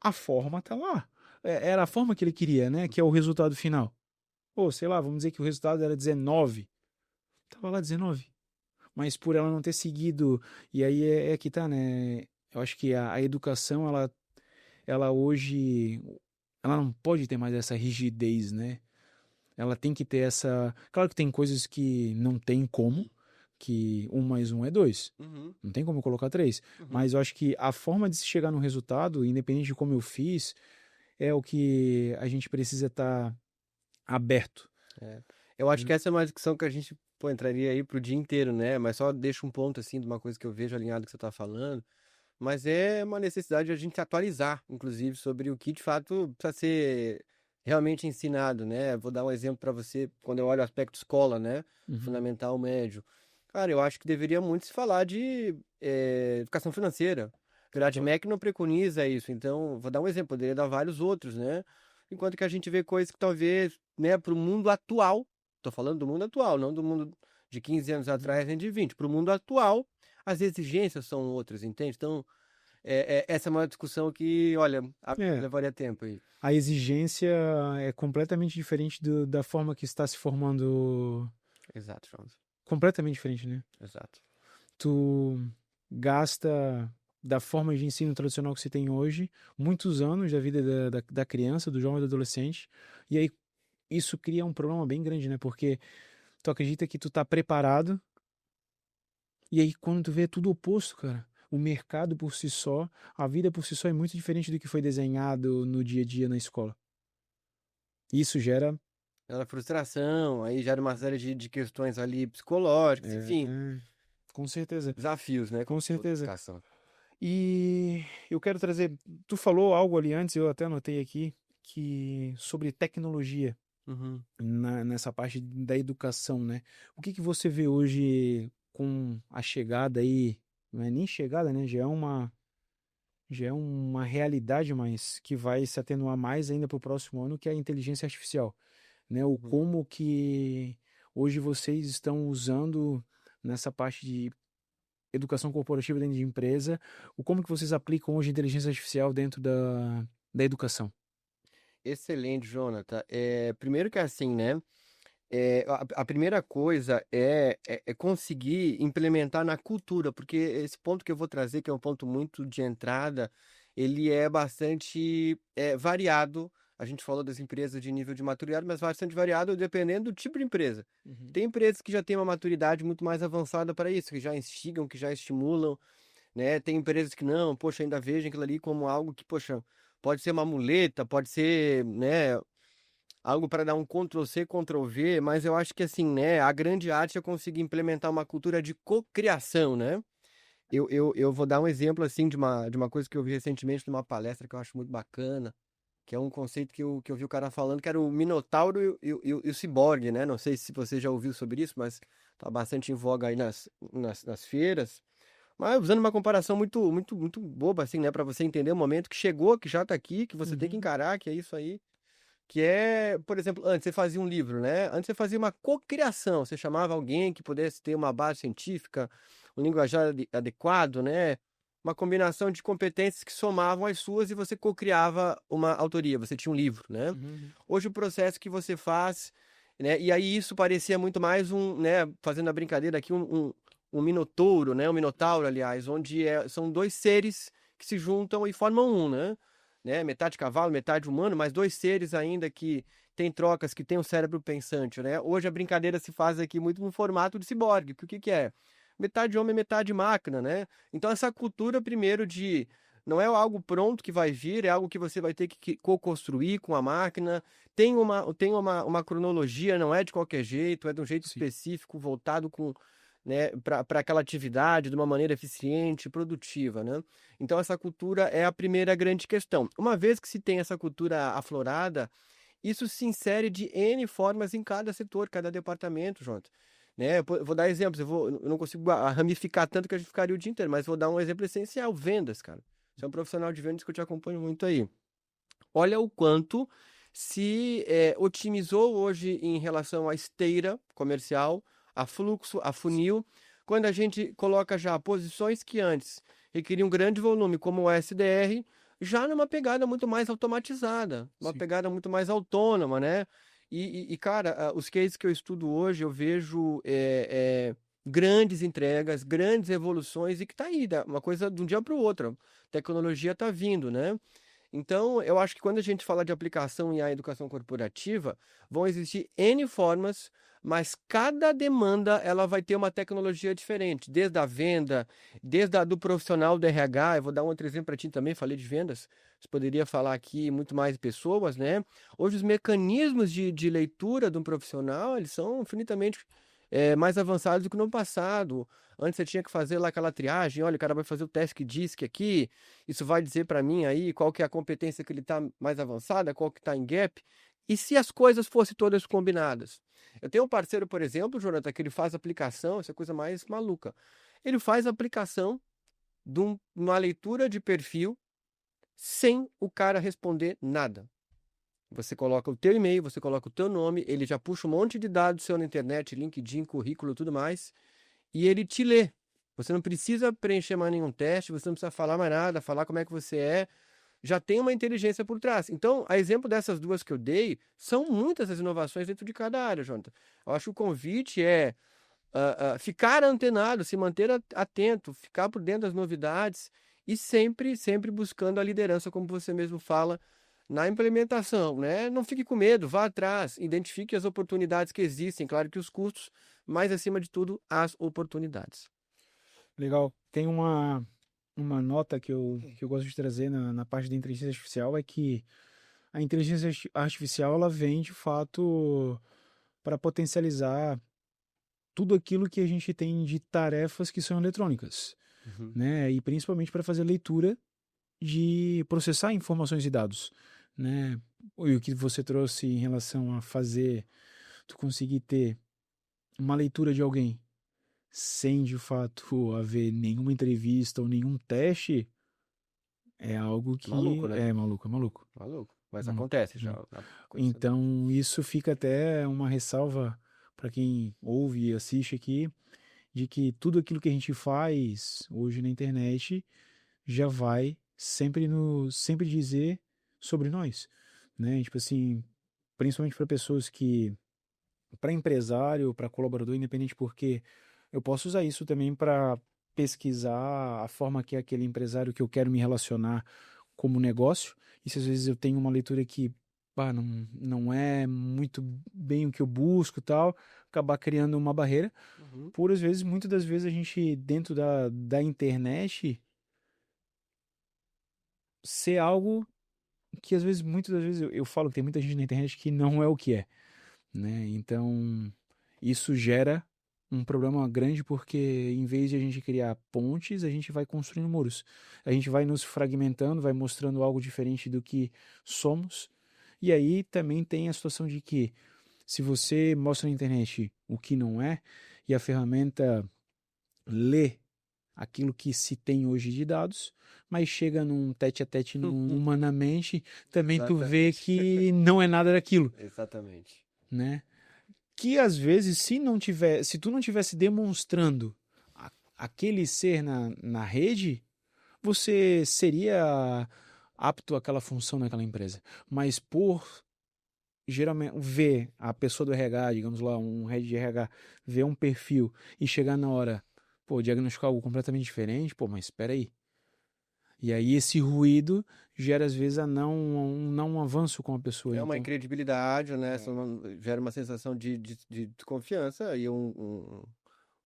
A forma tá lá. Era a forma que ele queria, né? Que é o resultado final. Ou sei lá, vamos dizer que o resultado era 19. Tava lá 19. Mas por ela não ter seguido, e aí é que tá, né? Eu acho que a educação, ela hoje, ela não pode ter mais essa rigidez, né? Ela tem que ter essa. Claro que tem coisas que não tem como, que 1 mais 1 é 2. Uhum. Não tem como colocar 3. Uhum. Mas eu acho que a forma de se chegar no resultado, independente de como eu fiz, é o que a gente precisa estar aberto. É. Eu acho que essa é uma discussão que a gente pô, entraria aí pro dia inteiro, né? Mas só deixa um ponto assim de uma coisa que eu vejo alinhado que você tá falando. Mas é uma necessidade de a gente se atualizar, inclusive, sobre o que de fato precisa ser realmente ensinado, né? Vou dar um exemplo para você, quando eu olho o aspecto escola, né? Uhum. Fundamental, médio. Cara, eu acho que deveria muito se falar de educação financeira. Grade MEC não preconiza isso, então vou dar um exemplo, poderia dar vários outros, né? Enquanto que a gente vê coisas que talvez, né, para o mundo atual, tô falando do mundo atual, não do mundo de 15 anos atrás nem de 20, para o mundo atual, as exigências são outras, entende? Então, essa é uma discussão que, olha, É, levaria tempo aí. a exigência é completamente diferente da forma que está se formando. Exato, João. Completamente diferente, né? Exato. Tu gasta da forma de ensino tradicional que se tem hoje, muitos anos da vida da criança, do jovem e do adolescente, e aí isso cria um problema bem grande, né? Porque tu acredita que tu tá preparado, e aí quando tu vê é tudo oposto, cara. O mercado por si só, a vida por si só é muito diferente do que foi desenhado no dia a dia na escola. Isso gera. Ela frustração, aí gera uma série de questões ali psicológicas, enfim, Com certeza, desafios, né? com Toda certeza. educação. E eu quero trazer. Tu falou algo ali antes, eu até anotei aqui, que sobre tecnologia Uhum. nessa parte da educação, né? O que que você vê hoje com a chegada aí? Não é nem chegada, né? Já é uma. já é uma realidade, mas que vai se atenuar mais ainda para o próximo ano, que é a inteligência artificial, né? O Uhum. como que hoje vocês estão usando nessa parte de educação corporativa dentro de empresa, o como que vocês aplicam hoje a inteligência artificial dentro da educação. Excelente, Jonathan. Primeiro que é assim, né? A primeira coisa é conseguir implementar na cultura, porque esse ponto que eu vou trazer, que é um ponto muito de entrada, ele é bastante variado. A gente falou das empresas de nível de maturidade, mas bastante variado dependendo do tipo de empresa. Uhum. Tem empresas que já têm uma maturidade muito mais avançada para isso, que já instigam, que já estimulam, né? Tem empresas que não, poxa, ainda vejam aquilo ali como algo que, poxa, pode ser uma muleta, pode ser, né, algo para dar um Ctrl C, Ctrl V, mas eu acho que assim, né, a grande arte é conseguir implementar uma cultura de cocriação, né? Eu vou dar um exemplo assim de uma coisa que eu vi recentemente numa palestra que eu acho muito bacana, que é um conceito que eu vi o cara falando, que era o Minotauro e o Ciborgue, né? Não sei se você já ouviu sobre isso, mas tá bastante em voga aí nas feiras. Mas usando uma comparação muito, muito, muito boba, assim, né? Para você entender o momento que chegou, que já tá aqui, que você tem que Uhum. encarar, que é isso aí. Que é, por exemplo, antes você fazia um livro, né? Antes você fazia uma cocriação, você chamava alguém que pudesse ter uma base científica, um linguajar adequado, né? Uma combinação de competências que somavam as suas e você cocriava uma autoria, você tinha um livro, né? Uhum. Hoje o processo que você faz, né? E aí isso parecia muito mais né? Fazendo a brincadeira aqui, um minotouro, né? Um minotauro, aliás, onde são dois seres que se juntam e formam um, né? Metade cavalo, metade humano, mas dois seres ainda que têm trocas, que têm um cérebro pensante, né? Hoje a brincadeira se faz aqui muito no formato de ciborgue, que o que que é? Metade homem, metade máquina, né? Então essa cultura primeiro de não é algo pronto que vai vir, é algo que você vai ter que co-construir com a máquina. Tem uma cronologia, não é de qualquer jeito, é de um jeito Sim. específico, voltado com, né, para aquela atividade de uma maneira eficiente, produtiva, né? Então, essa cultura é a primeira grande questão. Uma vez que se tem essa cultura aflorada, isso se insere de N formas em cada setor, cada departamento, Jonathan. Né? Eu vou dar exemplos, eu não consigo ramificar tanto que a gente ficaria o dia inteiro, mas vou dar um exemplo essencial: vendas, cara. Você é um profissional de vendas que eu te acompanho muito aí. Olha o quanto se otimizou hoje em relação à esteira comercial, a fluxo, a funil, quando a gente coloca já posições que antes requeriam grande volume, como o SDR, já numa pegada muito mais automatizada, uma Sim. pegada muito mais autônoma, né? Cara, os cases que eu estudo hoje, eu vejo grandes entregas, grandes evoluções e que tá aí, uma coisa de um dia para o outro. A tecnologia tá vindo, né? Então, eu acho que quando a gente fala de aplicação em a educação corporativa, vão existir N formas, mas cada demanda ela vai ter uma tecnologia diferente, desde a venda, desde a do profissional do RH. Eu vou dar um outro exemplo para ti também, falei de vendas, você poderia falar aqui muito mais de pessoas, né? Hoje os mecanismos de leitura de um profissional, eles são infinitamente mais avançados do que no passado. Antes você tinha que fazer lá aquela triagem, olha, o cara vai fazer o teste que diz que aqui, isso vai dizer para mim aí qual que é a competência que ele está mais avançada, qual que está em gap. E se as coisas fossem todas combinadas? Eu tenho um parceiro, por exemplo, Jonathan, que ele faz aplicação, essa é a coisa mais maluca. Ele faz aplicação de uma leitura de perfil sem o cara responder nada. Você coloca o teu e-mail, você coloca o teu nome, ele já puxa um monte de dados seu na internet, LinkedIn, currículo, tudo mais, e ele te lê. Você não precisa preencher mais nenhum teste, você não precisa falar mais nada, falar como é que você é. Já tem uma inteligência por trás. Então, a exemplo dessas duas que eu dei, são muitas as inovações dentro de cada área, Jonathan. Eu acho que o convite é ficar antenado, se manter atento, ficar por dentro das novidades e sempre, sempre buscando a liderança, como você mesmo fala, na implementação, né? Não fique com medo, vá atrás, identifique as oportunidades que existem, claro que os custos, mas acima de tudo, as oportunidades. Legal. Tem uma nota que eu gosto de trazer na parte da inteligência artificial, é que a inteligência artificial ela vem de fato para potencializar tudo aquilo que a gente tem de tarefas que são eletrônicas, Uhum. né? E principalmente para fazer leitura de processar informações e dados, né? E o que você trouxe em relação a fazer, tu conseguir ter uma leitura de alguém sem de fato haver nenhuma entrevista ou nenhum teste, É algo Maluco, que né? é maluco, é maluco. Maluco. Mas Maluco. acontece já. Hum. Tá acontecendo. Então, isso fica até uma ressalva para quem ouve e assiste aqui, de que tudo aquilo que a gente faz hoje na internet já vai sempre dizer sobre nós, né? Tipo assim, principalmente para pessoas que, para empresário, para colaborador independente, porque eu posso usar isso também para pesquisar a forma que é aquele empresário que eu quero me relacionar como negócio, e se às vezes eu tenho uma leitura que pá, não é muito bem o que eu busco e tal, acabar criando uma barreira, Uhum. por às vezes, muitas das vezes a gente, dentro da internet, ser algo que às vezes, muitas das vezes, eu falo que tem muita gente na internet que não é o que é, né? Então, isso gera um problema grande porque em vez de a gente criar pontes, a gente vai construindo muros. A gente vai nos fragmentando, vai mostrando algo diferente do que somos. E aí também tem a situação de que se você mostra na internet o que não é e a ferramenta lê aquilo que se tem hoje de dados, mas chega num tete a tete humanamente, também tu vê Exatamente. que não é nada daquilo, Exatamente. né? Que às vezes, se tu não tivesse demonstrando aquele ser na rede, você seria apto àquela função naquela empresa. Mas por geralmente ver a pessoa do RH, digamos lá, um head de RH, ver um perfil e chegar na hora, pô, diagnosticar algo completamente diferente, pô, mas espera aí. E aí esse ruído gera às vezes um não avanço com a pessoa, É uma então incredibilidade, né? Gera uma sensação de desconfiança e um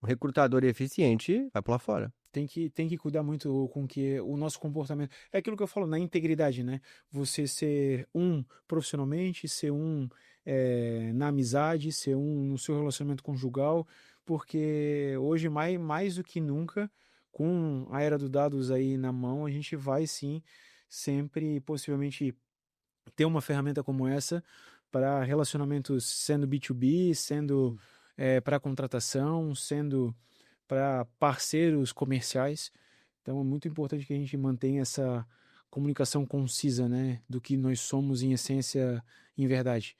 recrutador eficiente vai pular fora. tem que cuidar muito com que o nosso comportamento. É aquilo que eu falo, na integridade, né? Você ser um profissionalmente, ser um na amizade, ser um no seu relacionamento conjugal, porque hoje, mais do que nunca, com a era dos dados aí na mão, a gente vai sim sempre, possivelmente, ter uma ferramenta como essa para relacionamentos sendo B2B, sendo para contratação, sendo para parceiros comerciais. Então é muito importante que a gente mantenha essa comunicação concisa, né, do que nós somos em essência, em verdade.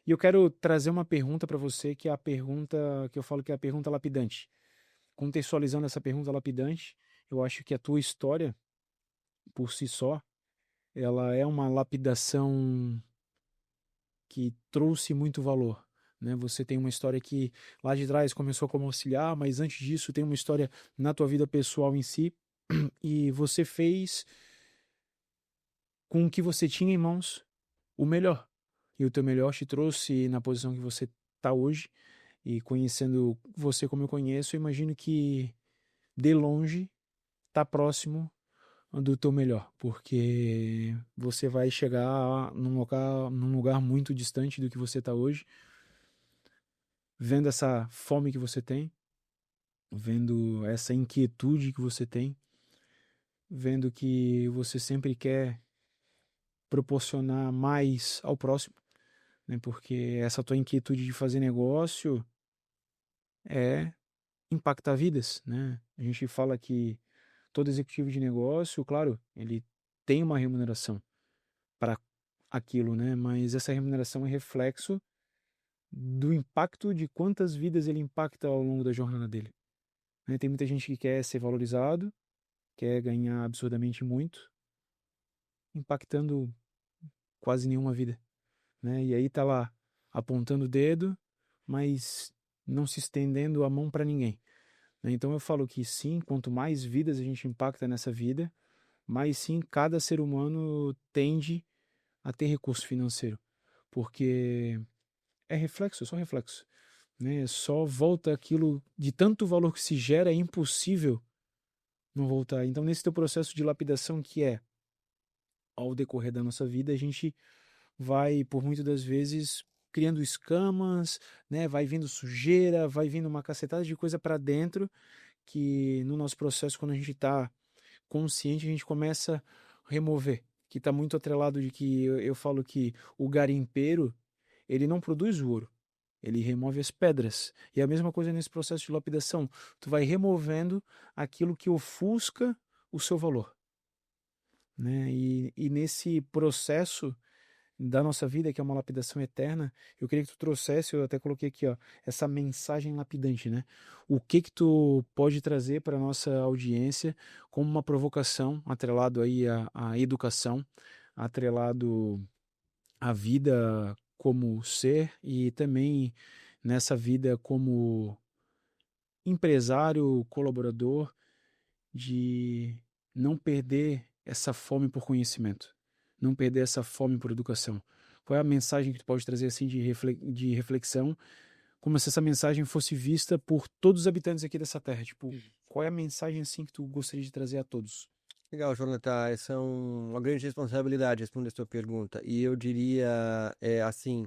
E eu quero trazer uma pergunta para você, que é a pergunta que eu falo que é a pergunta lapidante. Contextualizando essa pergunta lapidante, eu acho que a tua história, por si só, ela é uma lapidação que trouxe muito valor. Né? Você tem uma história que lá de trás começou como auxiliar, mas antes disso tem uma história na tua vida pessoal em si, e você fez com o que você tinha em mãos o melhor. E o teu melhor te trouxe na posição que você está hoje. E conhecendo você como eu conheço, eu imagino que de longe está próximo do teu melhor, porque você vai chegar num lugar muito distante do que você está hoje, vendo essa fome que você tem, vendo essa inquietude que você tem, vendo que você sempre quer proporcionar mais ao próximo, né? Porque essa tua inquietude de fazer negócio é impactar vidas, né? A gente fala que todo executivo de negócio, claro, ele tem uma remuneração para aquilo, né? Mas essa remuneração é reflexo do impacto de quantas vidas ele impacta ao longo da jornada dele. Né? Tem muita gente que quer ser valorizado, quer ganhar absurdamente muito, impactando quase nenhuma vida, né? E aí tá lá apontando o dedo, mas não se estendendo a mão para ninguém, né? Então eu falo que sim, quanto mais vidas a gente impacta nessa vida, mais sim cada ser humano tende a ter recurso financeiro, porque é reflexo, é só reflexo, né? Só volta aquilo de tanto valor que se gera, é impossível não voltar. Então nesse teu processo de lapidação que é ao decorrer da nossa vida, a gente vai, por muitas das vezes, criando escamas, né? Vai vindo sujeira, vai vindo uma cacetada de coisa para dentro, que no nosso processo, quando a gente está consciente, a gente começa a remover. Que está muito atrelado de que eu falo que o garimpeiro, ele não produz o ouro, ele remove as pedras. E a mesma coisa nesse processo de lapidação. Tu vai removendo aquilo que ofusca o seu valor. né? E nesse processo da nossa vida, que é uma lapidação eterna, eu queria que tu trouxesse, eu até coloquei aqui, ó, essa mensagem lapidante, né? O que que tu pode trazer para nossa audiência como uma provocação, atrelado aí à educação, atrelado à vida como ser e também nessa vida como empresário, colaborador, de não perder essa fome por conhecimento, não perder essa fome por educação. Qual é a mensagem que tu pode trazer assim de reflexão, como se essa mensagem fosse vista por todos os habitantes aqui dessa terra? Tipo, qual é a mensagem assim que tu gostaria de trazer a todos? Legal, Jonathan. Essa é uma grande responsabilidade responder a sua pergunta. E eu diria, assim,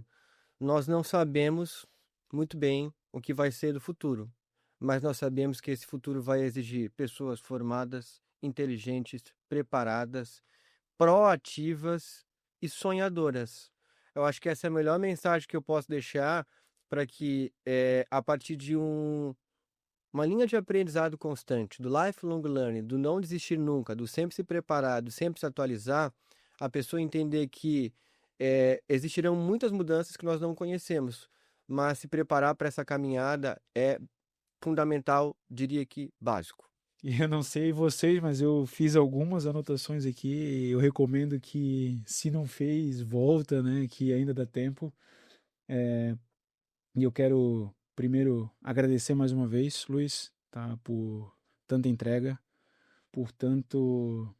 nós não sabemos muito bem o que vai ser do futuro, mas nós sabemos que esse futuro vai exigir pessoas formadas, inteligentes, preparadas, proativas e sonhadoras. Eu acho que essa é a melhor mensagem que eu posso deixar para que, a partir de uma linha de aprendizado constante, do lifelong learning, do não desistir nunca, do sempre se preparar, do sempre se atualizar, a pessoa entender que existirão muitas mudanças que nós não conhecemos, mas se preparar para essa caminhada é fundamental, diria que básico. E eu não sei vocês, mas eu fiz algumas anotações aqui. Eu recomendo que, se não fez, volta, né? Que ainda dá tempo. E eu quero primeiro agradecer mais uma vez, Luiz, tá? Por tanta entrega, por tanto,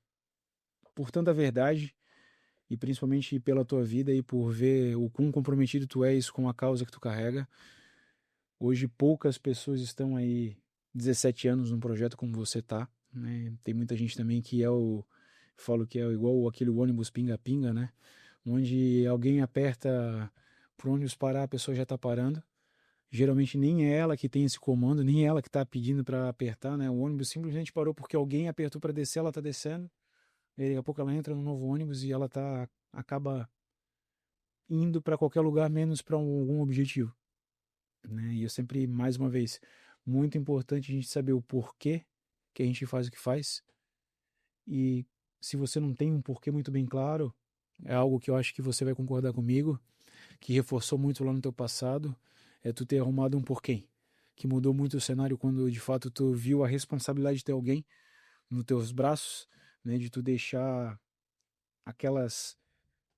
por tanta verdade e principalmente pela tua vida e por ver o quão comprometido tu és com a causa que tu carrega. Hoje poucas pessoas estão aí 17 anos num projeto como você tá, né? Tem muita gente também que falo que é igual aquele ônibus pinga-pinga, né? Onde alguém aperta pro ônibus parar, a pessoa já tá parando. Geralmente nem é ela que tem esse comando, nem é ela que está pedindo para apertar, né? O ônibus simplesmente parou porque alguém apertou para descer, ela está descendo. E daqui a pouco ela entra no novo ônibus e ela acaba indo para qualquer lugar menos para algum objetivo, né? E eu sempre, mais uma vez, muito importante a gente saber o porquê que a gente faz o que faz. E se você não tem um porquê muito bem claro, é algo que eu acho que você vai concordar comigo, que reforçou muito lá no teu passado, é tu ter arrumado um porquê, que mudou muito o cenário quando de fato tu viu a responsabilidade de ter alguém nos teus braços, né, de tu deixar aquelas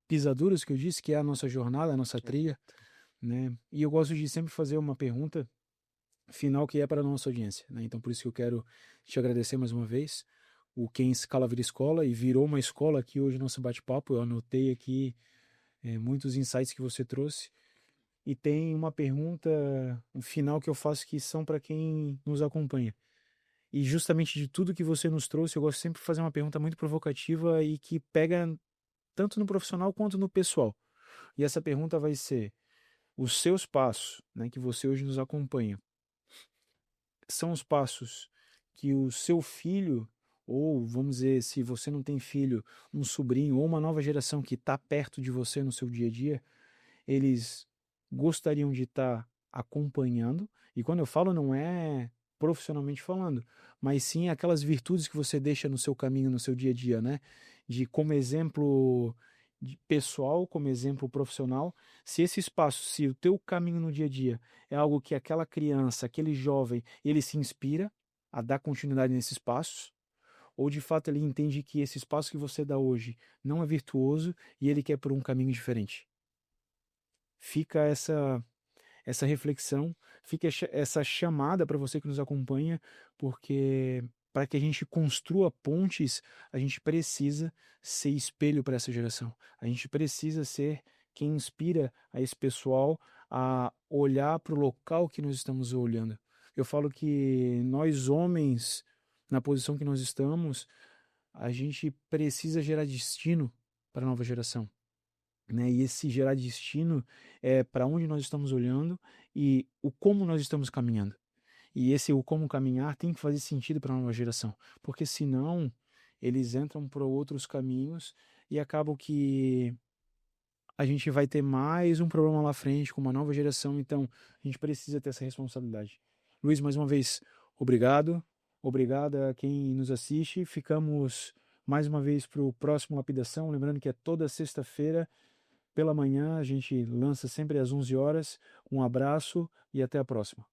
pisaduras que eu disse que é a nossa jornada, a nossa trilha, né? E eu gosto de sempre fazer uma pergunta final que é para a nossa audiência, né? Então por isso que eu quero te agradecer mais uma vez. O Quem Escala Vira Escola e virou uma escola aqui hoje nosso bate-papo. Eu anotei aqui muitos insights que você trouxe. E tem uma pergunta um final que eu faço que são para quem nos acompanha. E justamente de tudo que você nos trouxe, eu gosto sempre de fazer uma pergunta muito provocativa e que pega tanto no profissional quanto no pessoal. E essa pergunta vai ser: os seus passos, né, que você hoje nos acompanha, são os passos que o seu filho, ou vamos dizer, se você não tem filho, um sobrinho ou uma nova geração que está perto de você no seu dia a dia, eles gostariam de estar acompanhando. E quando eu falo, não é profissionalmente falando, mas sim aquelas virtudes que você deixa no seu caminho, no seu dia a dia, né? De como exemplo pessoal, como exemplo profissional. Se esse espaço, se o teu caminho no dia a dia é algo que aquela criança, aquele jovem, ele se inspira a dar continuidade nesses passos, ou de fato ele entende que esse espaço que você dá hoje não é virtuoso e ele quer por um caminho diferente. Fica essa reflexão, fica essa chamada para você que nos acompanha, porque para que a gente construa pontes, a gente precisa ser espelho para essa geração. A gente precisa ser quem inspira a esse pessoal a olhar para o local que nós estamos olhando. Eu falo que nós homens, na posição que nós estamos, a gente precisa gerar destino para a nova geração, né? E esse gerar destino é para onde nós estamos olhando e o como nós estamos caminhando. E esse o como caminhar tem que fazer sentido para a nova geração, porque senão eles entram por outros caminhos e acabam que a gente vai ter mais um problema lá frente com uma nova geração, então a gente precisa ter essa responsabilidade. Luiz, mais uma vez, obrigado. Obrigado a quem nos assiste. Ficamos mais uma vez para o próximo Lapidação. Lembrando que é toda sexta-feira, pela manhã, a gente lança sempre às 11 horas. Um abraço e até a próxima.